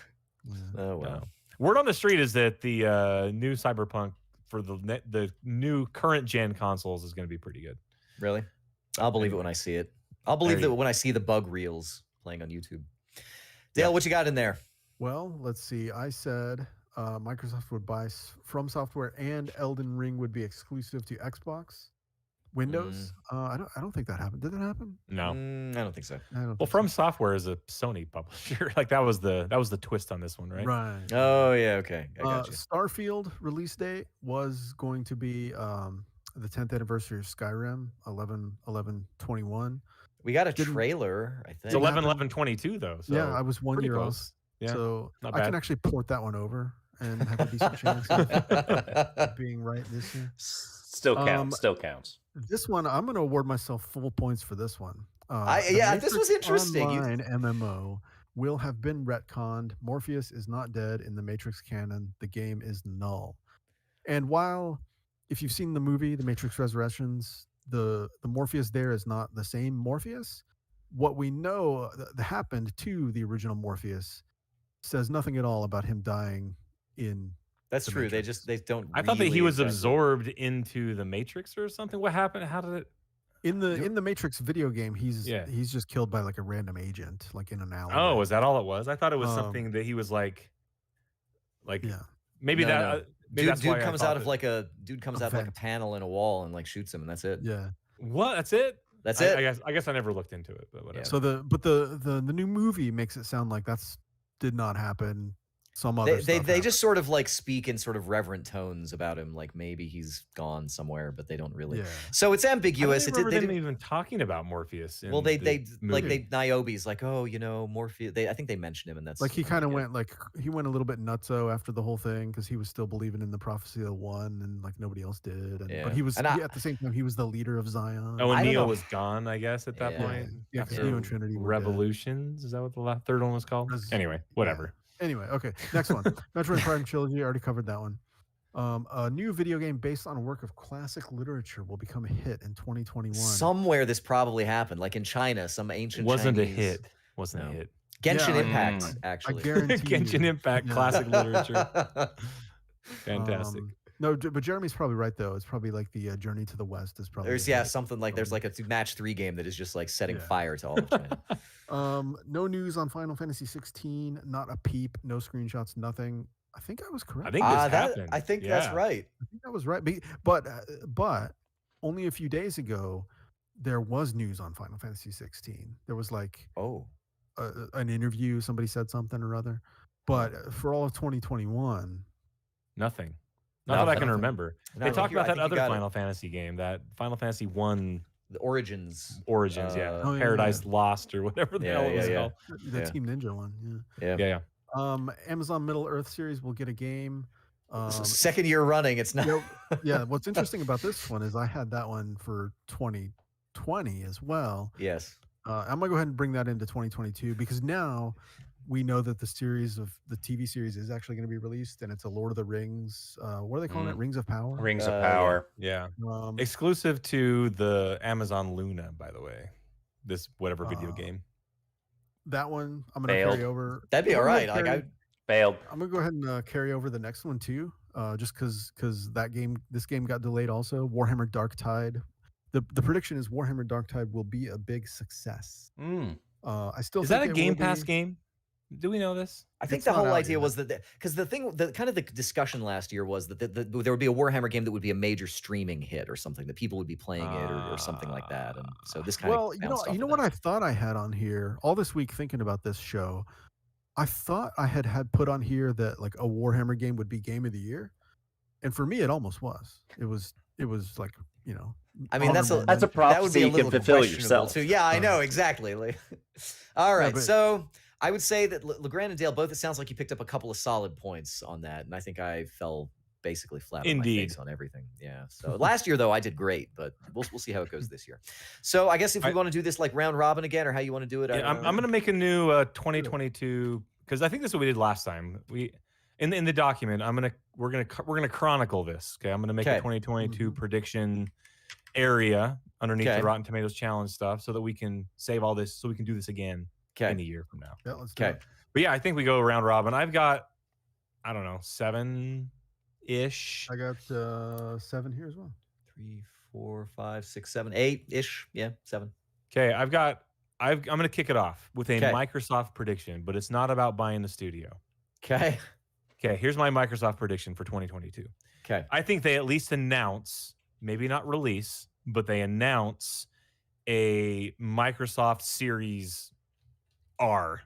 Oh, wow. No. Word on the street is that the new Cyberpunk for the new current gen consoles is going to be pretty good. Really? I'll believe it when I see it. I'll believe There that you- when I see the bug reels playing on YouTube. Dale, what you got in there? Well, let's see. I said Microsoft would buy From Software and Elden Ring would be exclusive to Xbox, Windows. I don't think that happened. Did that happen? No. I don't think so. I don't. Well, think From Software is a Sony publisher. Like that was the twist on this one, so. right? Right. Oh, yeah. Okay. I got you. Starfield release date was going to be the 10th anniversary of Skyrim, 11/11/21. We got a didn't- trailer, I think. It's 11/11/22 though. So Yeah, I was 1 pretty year off. close. Yeah. So not I can bad. actually port that one over and have a decent chance of being right this year. Still counts. Still counts. This one, I'm going to award myself full points for this one. The this was Matrix interesting. Online MMO will have been retconned. Morpheus is not dead in the Matrix canon. The game is null. And while, if you've seen the movie, The Matrix Resurrections, the Morpheus there is not the same Morpheus. What we know that happened to the original Morpheus says nothing at all about him dying in. That's The true. Matrix. They don't. I thought that he really was address it. absorbed into the Matrix or something. What happened? How did it? In the Matrix video game, he's Yeah. just killed by like a random agent, like in an alley. Oh, is that all it was? I thought it was Um, something that he was like yeah. maybe No, that. no. Maybe Dude, that's why I comes thought out of that- like a dude comes A out of like a vent. panel in a wall and like shoots him, and that's it. Yeah. What? That's it? That's it. I guess I never looked into it, but whatever. So the new movie makes it sound like that's did not happen. Some other they stuff just sort of like speak in sort of reverent tones about him, like maybe he's gone somewhere, but they don't really. Yeah. So it's ambiguous. I don't remember them even talking about Morpheus. Well, they movie. Niobe's like, oh, you know, Morpheus. I think they mentioned him, and that's like he kind of went he went a little bit nutso after the whole thing because he was still believing in the prophecy of the one, and like nobody else did. And, But he was at the same time he was the leader of Zion. Oh, and Neo was gone, I guess, at that point. Yeah, because Neo and Trinity were Revolutions. Is that what the third one was called? Anyway, whatever. Anyway, okay. Next one. Metroid Prime Trilogy. Already covered that one. A new video game based on a work of classic literature will become a hit in 2021. Somewhere this probably happened, like in China, some ancient. Wasn't Chinese... a hit. Wasn't a hit. Genshin Impact, actually. I guarantee. Genshin Impact, classic literature. Fantastic. No, but Jeremy's probably right though. It's probably like the Journey to the West is probably. There's something like there's like a match 3 game that is just like setting fire to all of China. No news on Final Fantasy 16. Not a peep. No screenshots. Nothing. I think I was correct. I think this happened. I think that's right. I think that was right. But only a few days ago, there was news on Final Fantasy 16. There was like an interview. Somebody said something or other. But for all of 2021, nothing. Not that I can remember. They talked about that other Final Fantasy game, that Final Fantasy 1. The Origins. Paradise Lost or whatever the hell it was called. The Team Ninja one. Yeah. Amazon Middle Earth series will get a game. Second year running. It's not. Yeah. What's interesting about this one is I had that one for 2020 as well. Yes. I'm gonna go ahead and bring that into 2022 because now we know that the TV series is actually going to be released, and it's a Lord of the Rings. What are they calling it? Rings of Power. Rings of Power. Yeah. Exclusive to the Amazon Luna, by the way. This whatever video game. That one I'm going to carry over. That'd be all right. I failed. I'm going to go ahead and carry over the next one too, just because this game got delayed also. Warhammer Dark Tide. The prediction is Warhammer Dark Tide will be a big success. I still is that a Game Pass game? Do we know this? I think the whole idea was that because the kind of the discussion last year was that there would be a Warhammer game that would be a major streaming hit or something, that people would be playing it or something like that. And so this kind of you know what I thought I had on here all this week thinking about this show. I thought I had put on here that like a Warhammer game would be Game of the Year, and for me it almost was. It was like, you know. I mean, that's a prophecy you can fulfill yourself too. Yeah, I know exactly. All right, so I would say that LeGrand and Dale both. It sounds like you picked up a couple of solid points on that, and I think I fell basically flat on my face on everything. Yeah. So last year though, I did great, but we'll see how it goes this year. So I guess if we want to do this like round robin again, or how you want to do it, I'm going to make a new 2022 because I think this is what we did last time. We in the document, we're gonna chronicle this. Okay, I'm gonna make a 2022 prediction area underneath the Rotten Tomatoes challenge stuff, so that we can save all this, so we can do this again in a year from now. Yeah, let's do it. But yeah, I think we go round robin. I've got, I don't know, 7-ish. I got 7 here as well. 3, 4, 5, 6, 7, 8-ish. Yeah, 7. Okay, I'm gonna kick it off with a Microsoft prediction, but it's not about buying the studio. Okay, here's my Microsoft prediction for 2022. Okay. I think they at least announce, maybe not release, but they announce a Microsoft Series R.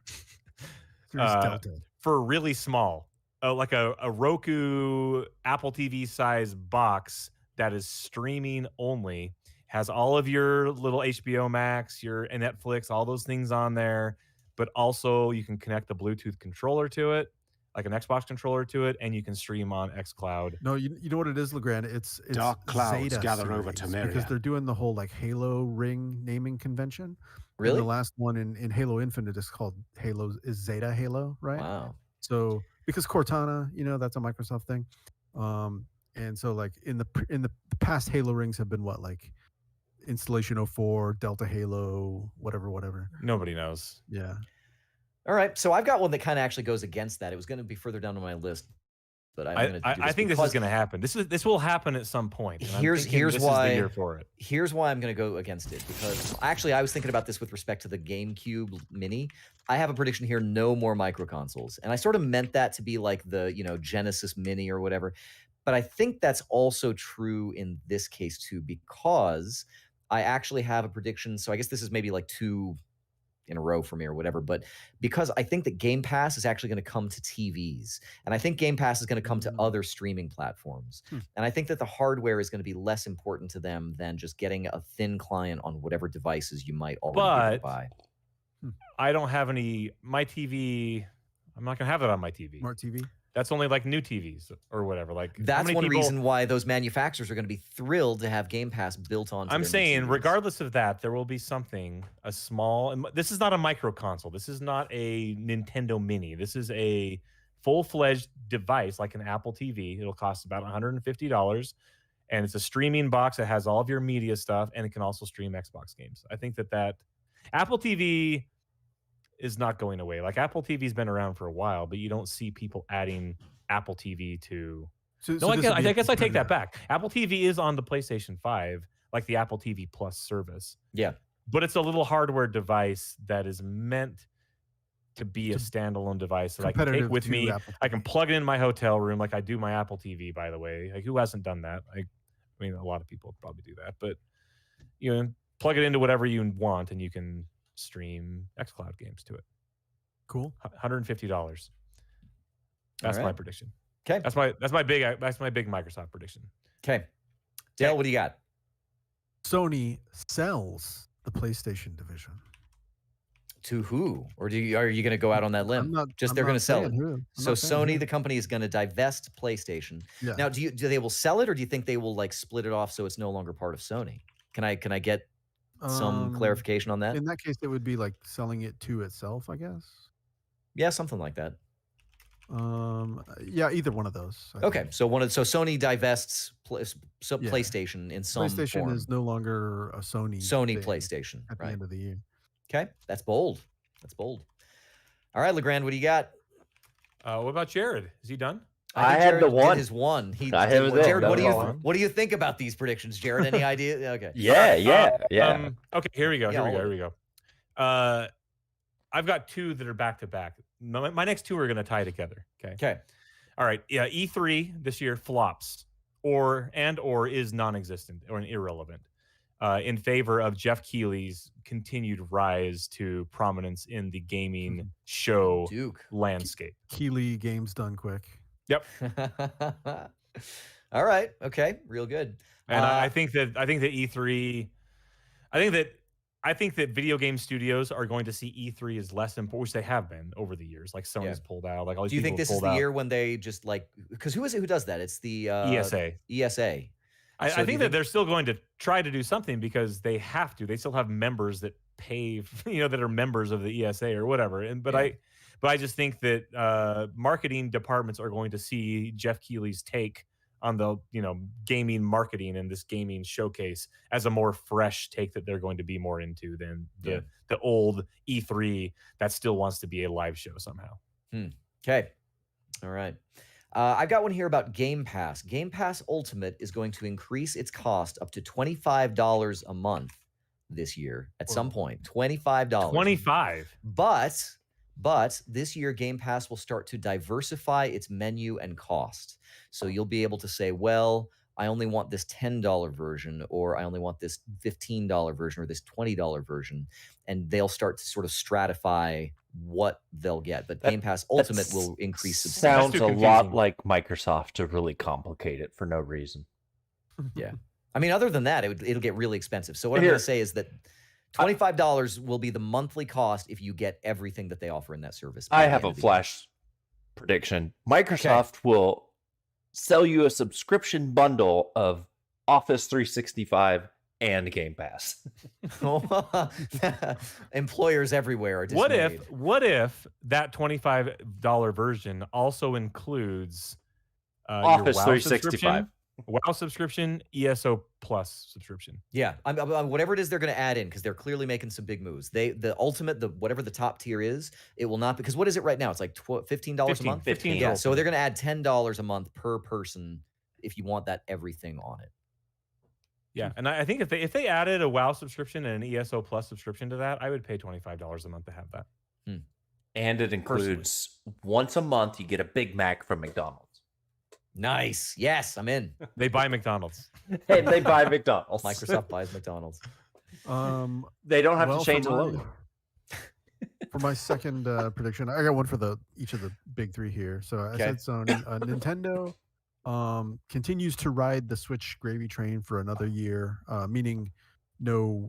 Series Delta. For really small. Like a Roku Apple TV size box that is streaming only. Has all of your little HBO Max, your Netflix, all those things on there. But also you can connect a Bluetooth controller to it, like an Xbox controller to it, and you can stream on xCloud. No, you know what it is, LeGrand? It's dark clouds Zeta gather over Temeria because they're doing the whole like Halo ring naming convention. Really? And the last one in Halo Infinite is called Zeta Halo, right? Wow. So because Cortana, you know, that's a Microsoft thing, and so like in the past Halo rings have been what, like Installation 04, Delta Halo, whatever. Nobody knows. Yeah. All right, so I've got one that kind of actually goes against that. It was going to be further down on my list, but I think this is going to happen. This will happen at some point. Here's why. Is the year for it. Here's why I'm going to go against it, because actually I was thinking about this with respect to the GameCube Mini. I have a prediction here: no more micro consoles, and I sort of meant that to be like the Genesis Mini or whatever. But I think that's also true in this case too, because I actually have a prediction. So I guess this is maybe like 2 in a row for me or whatever, but because I think that Game Pass is actually going to come to TVs, and I think Game Pass is going to come to other streaming platforms, and I think that the hardware is going to be less important to them than just getting a thin client on whatever devices you might already be able to buy. I don't have any. My TV, I'm not going to have it on my TV. Smart TV. That's only like new TVs or whatever. Like that's one reason why those manufacturers are going to be thrilled to have Game Pass built on. I'm saying, regardless of that, there will be something, a small. This is not a micro console. This is not a Nintendo Mini. This is a full-fledged device like an Apple TV. It'll cost about $150, and it's a streaming box that has all of your media stuff, and it can also stream Xbox games. I think that Apple TV is not going away. Like Apple TV's been around for a while, but you don't see people adding Apple TV to. I guess I take that back. Apple TV is on the PlayStation 5, like the Apple TV Plus service. Yeah, but it's a little hardware device that is meant to be a standalone device that I can take with me. I can plug it in my hotel room, like I do my Apple TV. By the way, like who hasn't done that? I mean, a lot of people probably do that, but you know, plug it into whatever you want, and you can stream xCloud games to it. Cool. $150. That's my prediction. Okay. That's my big Microsoft prediction. Okay. Dale, what do you got? Sony sells the PlayStation division. To who? Or are you going to go out on that limb? They're going to sell it. So Sony, the company, is going to divest PlayStation. Yeah. Now, do they will sell it, or do you think they will like split it off so it's no longer part of Sony? Can I get some clarification on that? In that case, it would be like selling it to itself, I guess. Yeah, something like that. Yeah, either one of those. Okay, so Sony divests PlayStation in some PlayStation form. Is no longer a Sony PlayStation at the end of the year. Okay, that's bold. All right, Legrand, what do you got? What about Jared? Is he done? I had the one. His one. Jared, what do you think about these predictions, Jared? Any idea? Okay. Yeah. Okay, here we go. I've got 2 that are back to back. My next 2 are going to tie together. Okay. All right. Yeah. E3 this year flops, or is non-existent or irrelevant, in favor of Jeff Keighley's continued rise to prominence in the gaming show landscape. Keighley games done quick. Yep. All right. Okay. Real good. And I think that E3. I think that video game studios are going to see E3 as less important, which they have been over the years. Like Sony's pulled out. Like all these. Do you think this is the year when they just like? Because who is it who does that? It's the ESA. ESA. I think that they're still going to try to do something because they have to. They still have members that pay, that are members of the ESA or whatever. But I just think that marketing departments are going to see Jeff Keighley's take on the gaming marketing and this gaming showcase as a more fresh take that they're going to be more into than the old E3 that still wants to be a live show somehow. Okay. All right. I've got one here about Game Pass. Game Pass Ultimate is going to increase its cost up to $25 a month this year at some point. $25. 25. But this year, Game Pass will start to diversify its menu and cost. So you'll be able to say, well, I only want this $10 version, or I only want this $15 version, or this $20 version. And they'll start to sort of stratify what they'll get. But Game Pass Ultimate will increase substantially. Sounds a lot like Microsoft to really complicate it for no reason. Yeah. I mean, other than that, it'll get really expensive. So what I'm going to say is that $25 will be the monthly cost if you get everything that they offer in that service. I have a flash prediction. Microsoft will sell you a subscription bundle of Office 365 and Game Pass. Employers everywhere are dismayed. What if that $25 version also includes Office your WoW 365? WoW subscription, ESO Plus subscription. Yeah, whatever it is they're going to add in, because they're clearly making some big moves. The ultimate, whatever the top tier is, it will not, because what is it right now? It's like $15 a month? $15. Yeah, so they're going to add $10 a month per person if you want that everything on it. Yeah, and I think if they added a WoW subscription and an ESO Plus subscription to that, I would pay $25 a month to have that. And it includes once a month you get a Big Mac from McDonald's. Nice. Yes, I'm in. They buy McDonald's. Hey, they buy McDonald's. Microsoft buys McDonald's. They don't have well, to change the for logo. For my second prediction, I got one for each of the big three here. So I said Sony. Nintendo continues to ride the Switch gravy train for another year, meaning no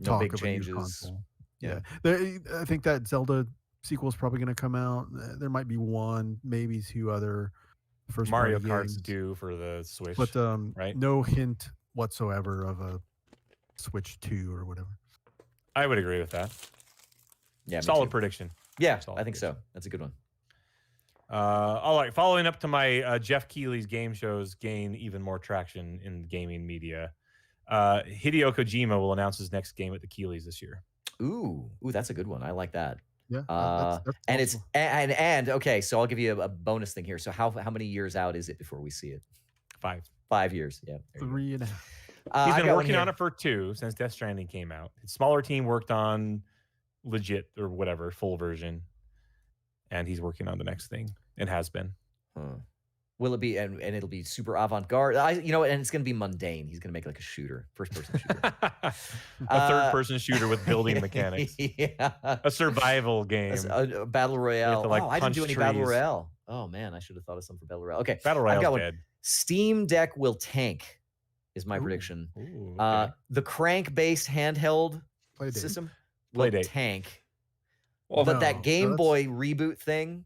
talk big of changes. a new console. Yeah. I think that Zelda sequel is probably going to come out. There might be one, maybe two other first Mario party Kart's games, due for the Switch, but right? No hint whatsoever of a Switch 2 or whatever. I would agree with that. Yeah, solid prediction. Yeah, solid I think so. That's a good one. All right, following up to my Jeff Keighley's game shows gain even more traction in gaming media. Hideo Kojima will announce his next game at the Keighley's this year. Ooh, that's a good one. I like that. Yeah, and it's and okay. So I'll give you a bonus thing here. So how many years out is it before we see it? 5. 5 years. Yeah, 3.5. He's been working on it for 2 since Death Stranding came out. His smaller team worked on legit or whatever full version, and he's working on the next thing and has been. Will it be and it'll be super avant-garde? And it's gonna be mundane. He's gonna make like a shooter, first-person shooter, a third-person shooter with building mechanics. Yeah, a survival game, a battle royale. I didn't do any battle trees. royale. Oh man, I should have thought of something for battle royale. Okay, battle royale dead. Steam Deck will tank, is my prediction. Ooh, okay. The crank-based handheld system will tank. Well, but that Game Boy reboot thing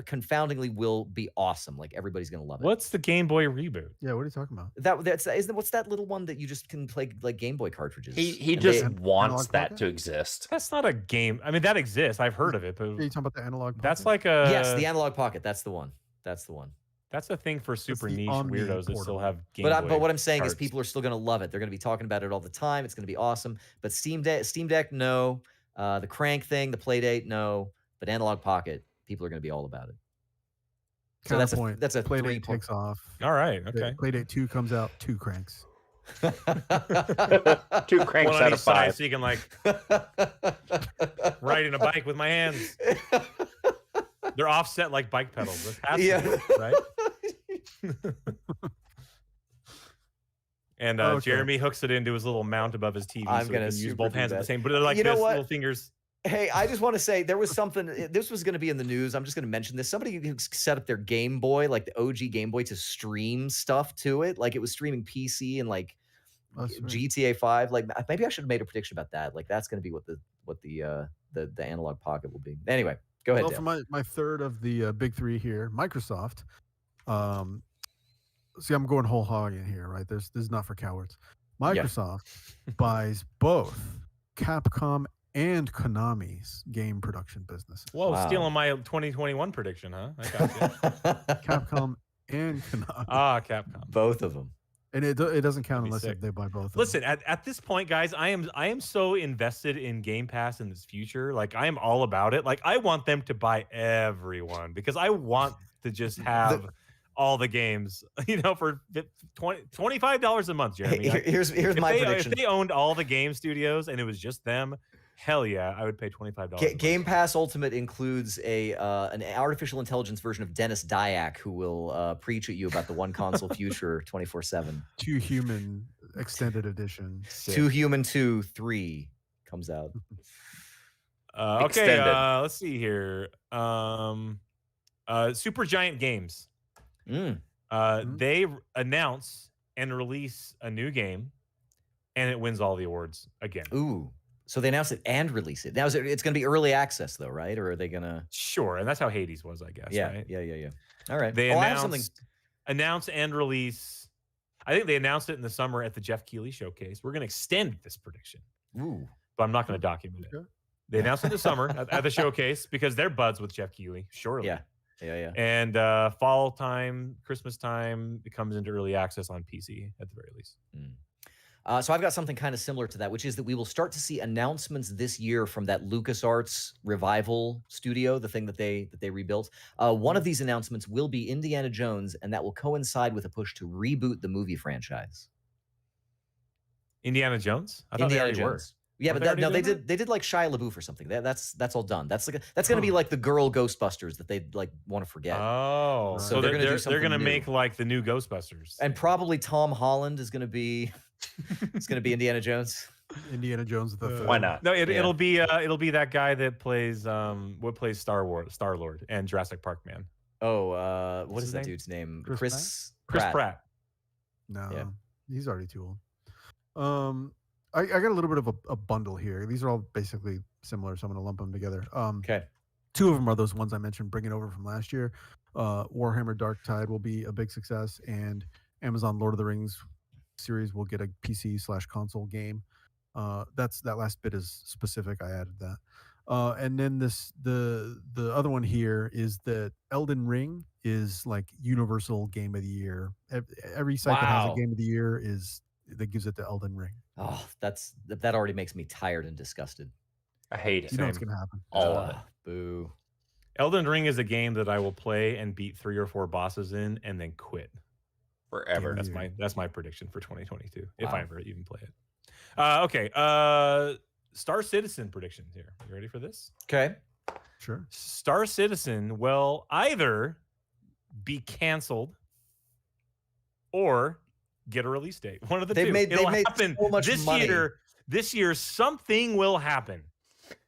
confoundingly will be awesome. Like everybody's gonna love it. What's the Game Boy reboot? Yeah, what are you talking about? What's that little one that you just can play like Game Boy cartridges? He just wants that to exist. That's not a game. I mean, that exists. I've heard of it, but are you talking about the analog pocket? That's like a the analog pocket. That's the one. That's a thing for super niche weirdos that still have Game Boy. Boy But what I'm saying carts. is people are still gonna love it. They're gonna be talking about it all the time. It's gonna be awesome. But Steam Deck, no. The crank thing, the Playdate, no. But analog pocket, people are gonna be all about it. So that's a Playdate takes off. All right, okay. Playdate 2 comes out, 2 cranks. 2 cranks out of 5. So you can like riding a bike with my hands. They're offset like bike pedals. That's right? And Jeremy hooks it into his little mount above his TV, so he can use both hands at the same. But they're like little fingers. Hey, I just want to say there was something. This was going to be in the news. I'm just going to mention this. Somebody who set up their Game Boy, like the OG Game Boy, to stream stuff to it. Like it was streaming PC and like GTA 5. Like maybe I should have made a prediction about that. Like that's going to be what the analog pocket will be. Anyway, go ahead. Well, for my third of the big three here, Microsoft. See, I'm going whole hog in here, right? This is not for cowards. Microsoft buys both Capcom and Konami's game production business. Whoa, stealing my 2021 prediction, huh? I got you. Capcom and Konami. Capcom. Both of them. And it doesn't count unless they buy both. Listen, at this point, guys, I am so invested in Game Pass in this future. Like I am all about it. Like I want them to buy everyone because I want to just have all the games, for $25 a month, Jeremy. Here's my prediction. If they owned all the game studios and it was just them, hell yeah, I would pay $25. Game Pass Ultimate includes an artificial intelligence version of Dennis Dyack who will preach at you about the one console future 24/7. 2 Human Extended Edition. 2 Human 2 3 comes out. Okay, let's see here. Super Giant Games. They announce and release a new game, and it wins all the awards again. Ooh. So they announced it and release it. Now it's going to be early access though, right? Or are they going to? Sure, and that's how Hades was, I guess. Yeah, right? yeah. All right. They announce and release. I think they announced it in the summer at the Jeff Keighley showcase. We're going to extend this prediction. Ooh. But I'm not going to document it. They announced it in the summer at the showcase because they're buds with Jeff Keighley. Surely. Yeah. And fall time, Christmas time, it comes into early access on PC at the very least. So I've got something kind of similar to that, which is that we will start to see announcements this year from that LucasArts revival studio, the thing that they rebuilt. One of these announcements will be Indiana Jones, and that will coincide with a push to reboot the movie franchise. Indiana Jones? I thought Indiana they already Jones. Yeah, Weren't but already doing that? they did like Shia LaBeouf or something. That's all done. That's gonna be like the girl Ghostbusters that they like want to forget. Oh, So so they're they're gonna do something gonna new. make like the new Ghostbusters. And probably Tom Holland is gonna be it's gonna be Indiana Jones. Indiana Jones the third. Why not? No, Yeah. it'll be that guy that plays Star-Lord and Jurassic Park Man. Oh, what What's is his that name? dude's name? Chris Chris Pratt. No, Yeah. he's already too old. I got a little bit of a bundle here. These are all basically similar, so I'm going to lump them together. Okay. Two of them are those ones I mentioned, bringing over from last year. Warhammer Dark Tide will be a big success, and Amazon Lord of the Rings series will get a PC/console game. That last bit is specific. I added that. And then the other one here is that Elden Ring is like universal game of the year. Every site that has a Wow. game of the year that gives it to Elden Ring. Oh, that already makes me tired and disgusted. I hate it. You know what's Same. going to happen. All of it. Boo. Elden Ring is a game that I will play and beat 3 or 4 bosses in and then quit. Forever. Damn. That's my prediction for 2022 if Wow. I ever even play it. Okay. Star Citizen predictions here. You ready for this? Okay. Sure. Star Citizen will either be canceled or get a release date. One of the They've two. made It'll so happen much this money. year. This year, something will happen.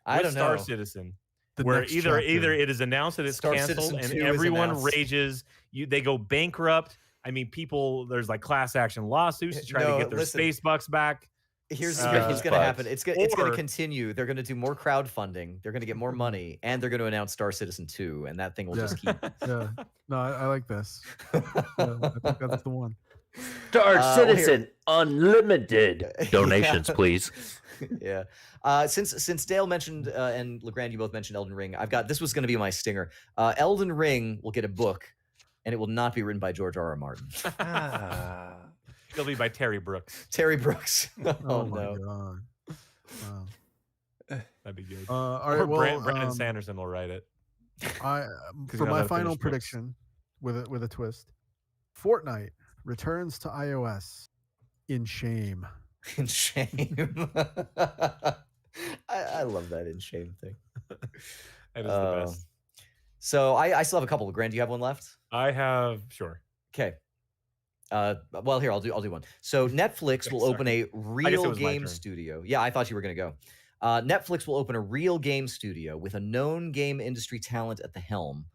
I with don't Star know. Citizen. The Where next either chapter. it is announced that it's Star canceled Citizen and 2 is everyone announced. rages. They go bankrupt. I mean, there's like class action lawsuits to try No, to get their listen. space bucks back. Here's Uh, what's going to happen. It's going to or- continue. They're going to do more crowdfunding. They're going to get more money, and they're going to announce Star Citizen 2, and that thing will just keep. Yeah. No, I like this. Yeah, I think that's the one. Star well, Citizen Unlimited. Donations, Yeah. please. Yeah. Since Dale mentioned and LeGrand, you both mentioned Elden Ring, this was going to be my stinger. Elden Ring will get a book, and it will not be written by George R.R. Martin. It'll be by Terry Brooks. Terry Brooks. Oh, my no. god. Wow. That'd be good. All right. Or Well, Brandon Sanderson will write it. I 'Cause for you know my how to final finish books. prediction with a twist. Fortnite returns to iOS in shame. In shame. I love that in shame thing. That is the best. So I still have a couple. Grant, do you have one left? I have sure. Okay. Well, here I'll do one. So Netflix will Sorry. open a it real was my game turn. studio. Yeah, I thought you were gonna go. Netflix will open a real game studio with a known game industry talent at the helm.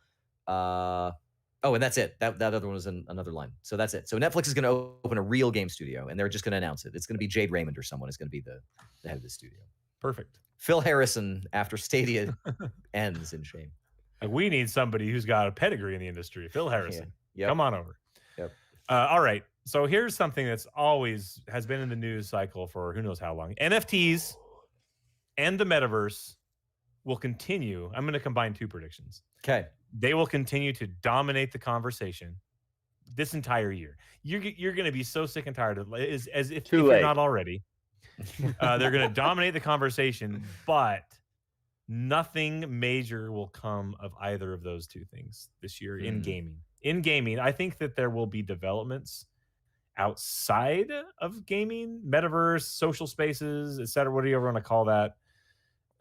Oh, and that's it. That other one was another line. So that's it. So Netflix is going to open a real game studio, and they're just going to announce it. It's going to be Jade Raymond or someone is going to be the head of the studio. Perfect. Phil Harrison, after Stadia ends in shame. Like, we need somebody who's got a pedigree in the industry. Phil Harrison. Yep. Come on over. Yep. All right. So here's something that's always has been in the news cycle for who knows how long. NFTs and the metaverse will continue. I'm going to combine 2 predictions. Okay. They will continue to dominate the conversation this entire year. You're going to be so sick and tired of it, as if you're not already. They're going to dominate the conversation, but nothing major will come of either of those 2 things this year in gaming. In gaming, I think that there will be developments outside of gaming, metaverse, social spaces, etc. What do you ever want to call that?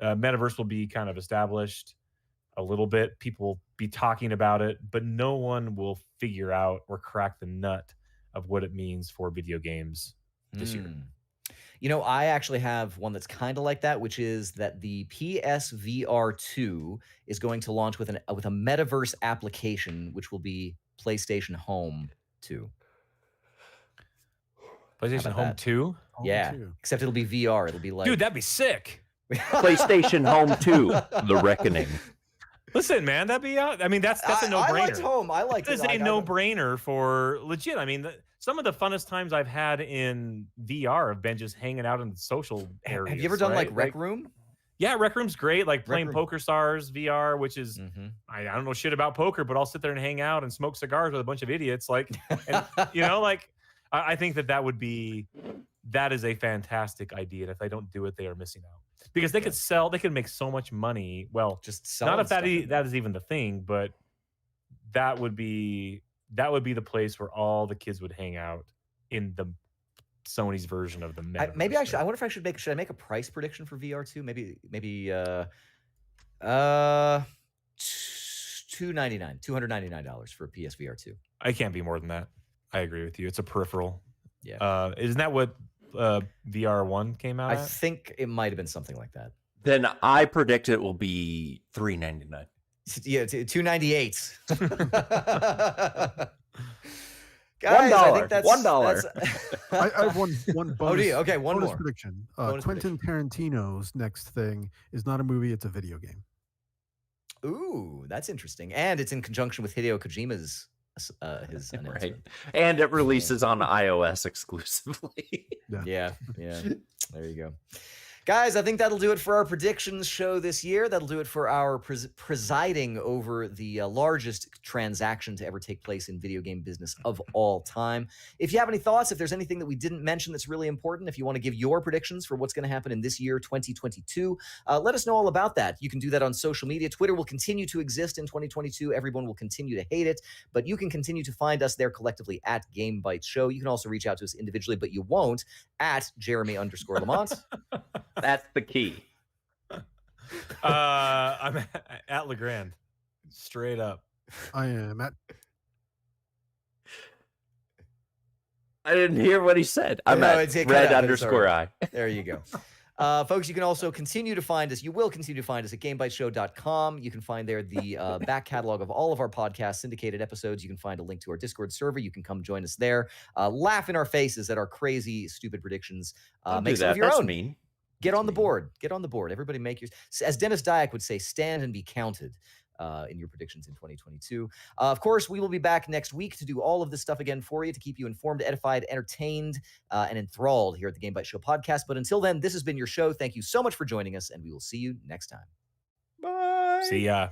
Metaverse will be kind of established a little bit. People will be talking about it, but no one will figure out or crack the nut of what it means for video games this year. You know, I actually have one that's kind of like that, which is that the PSVR 2 is going to launch with a metaverse application, which will be PlayStation Home 2. PlayStation Home that? 2? Yeah, except it'll be VR. It'll be like, Dude, that'd be sick. PlayStation Home 2, The Reckoning. Listen, man, that'd be out. I mean, that's a no-brainer. I liked Home. I liked This it. is a no-brainer for legit. I mean, some of the funnest times I've had in VR have been just hanging out in the social areas. Have you ever done right? like Rec Room? Yeah, Rec Room's great. Like playing Room. Poker Stars VR, which is I don't know shit about poker, but I'll sit there and hang out and smoke cigars with a bunch of idiots. Like, and, you know, like I think that is a fantastic idea. And if they don't do it, they are missing out because they could make so much money. Well, Just not if that stuff. that is even the thing, but that would be the place where all the kids would hang out in the Sony's version of the metaverse. Maybe I should. I wonder if I should make a price prediction for VR 2. Maybe $299 for a PSVR 2. I can't be more than that. I agree with you. It's a peripheral. Yeah. Isn't that what VR 1 came out I at? think it might have been something like that. Then I predict it will be $399. Yeah, $298. Guys, $1. I think that's $1. I have one bonus. Oh, do you? Okay, one bonus more prediction. Bonus Quentin Tarantino's next thing is not a movie; it's a video game. Ooh, that's interesting, and it's in conjunction with Hideo Kojima's his announcement. Right, and it releases on iOS exclusively. Yeah. There you go. Guys, I think that'll do it for our predictions show this year. That'll do it for our presiding over the largest transaction to ever take place in video game business of all time. If you have any thoughts, if there's anything that we didn't mention that's really important, if you want to give your predictions for what's going to happen in this year, 2022, let us know all about that. You can do that on social media. Twitter will continue to exist in 2022. Everyone will continue to hate it, but you can continue to find us there collectively at Game Bytes Show. You can also reach out to us individually, but you won't at Jeremy_Lamont. That's the key. I'm at Legrand. Straight up. I am at. I didn't hear what he said. I'm at red_I. There you go. Folks, you can also continue to find us. You will continue to find us at GameByteShow.com. You can find there the back catalog of all of our podcast syndicated episodes. You can find a link to our Discord server. You can come join us there. Laugh in our faces at our crazy, stupid predictions. Make some of your own. Mean. Get on the board. Get on the board. Everybody make yours. As Dennis Dyack would say, stand and be counted in your predictions in 2022. Of course, we will be back next week to do all of this stuff again for you, to keep you informed, edified, entertained, and enthralled here at the Game Bytes Show podcast. But until then, this has been your show. Thank you so much for joining us, and we will see you next time. Bye. See ya.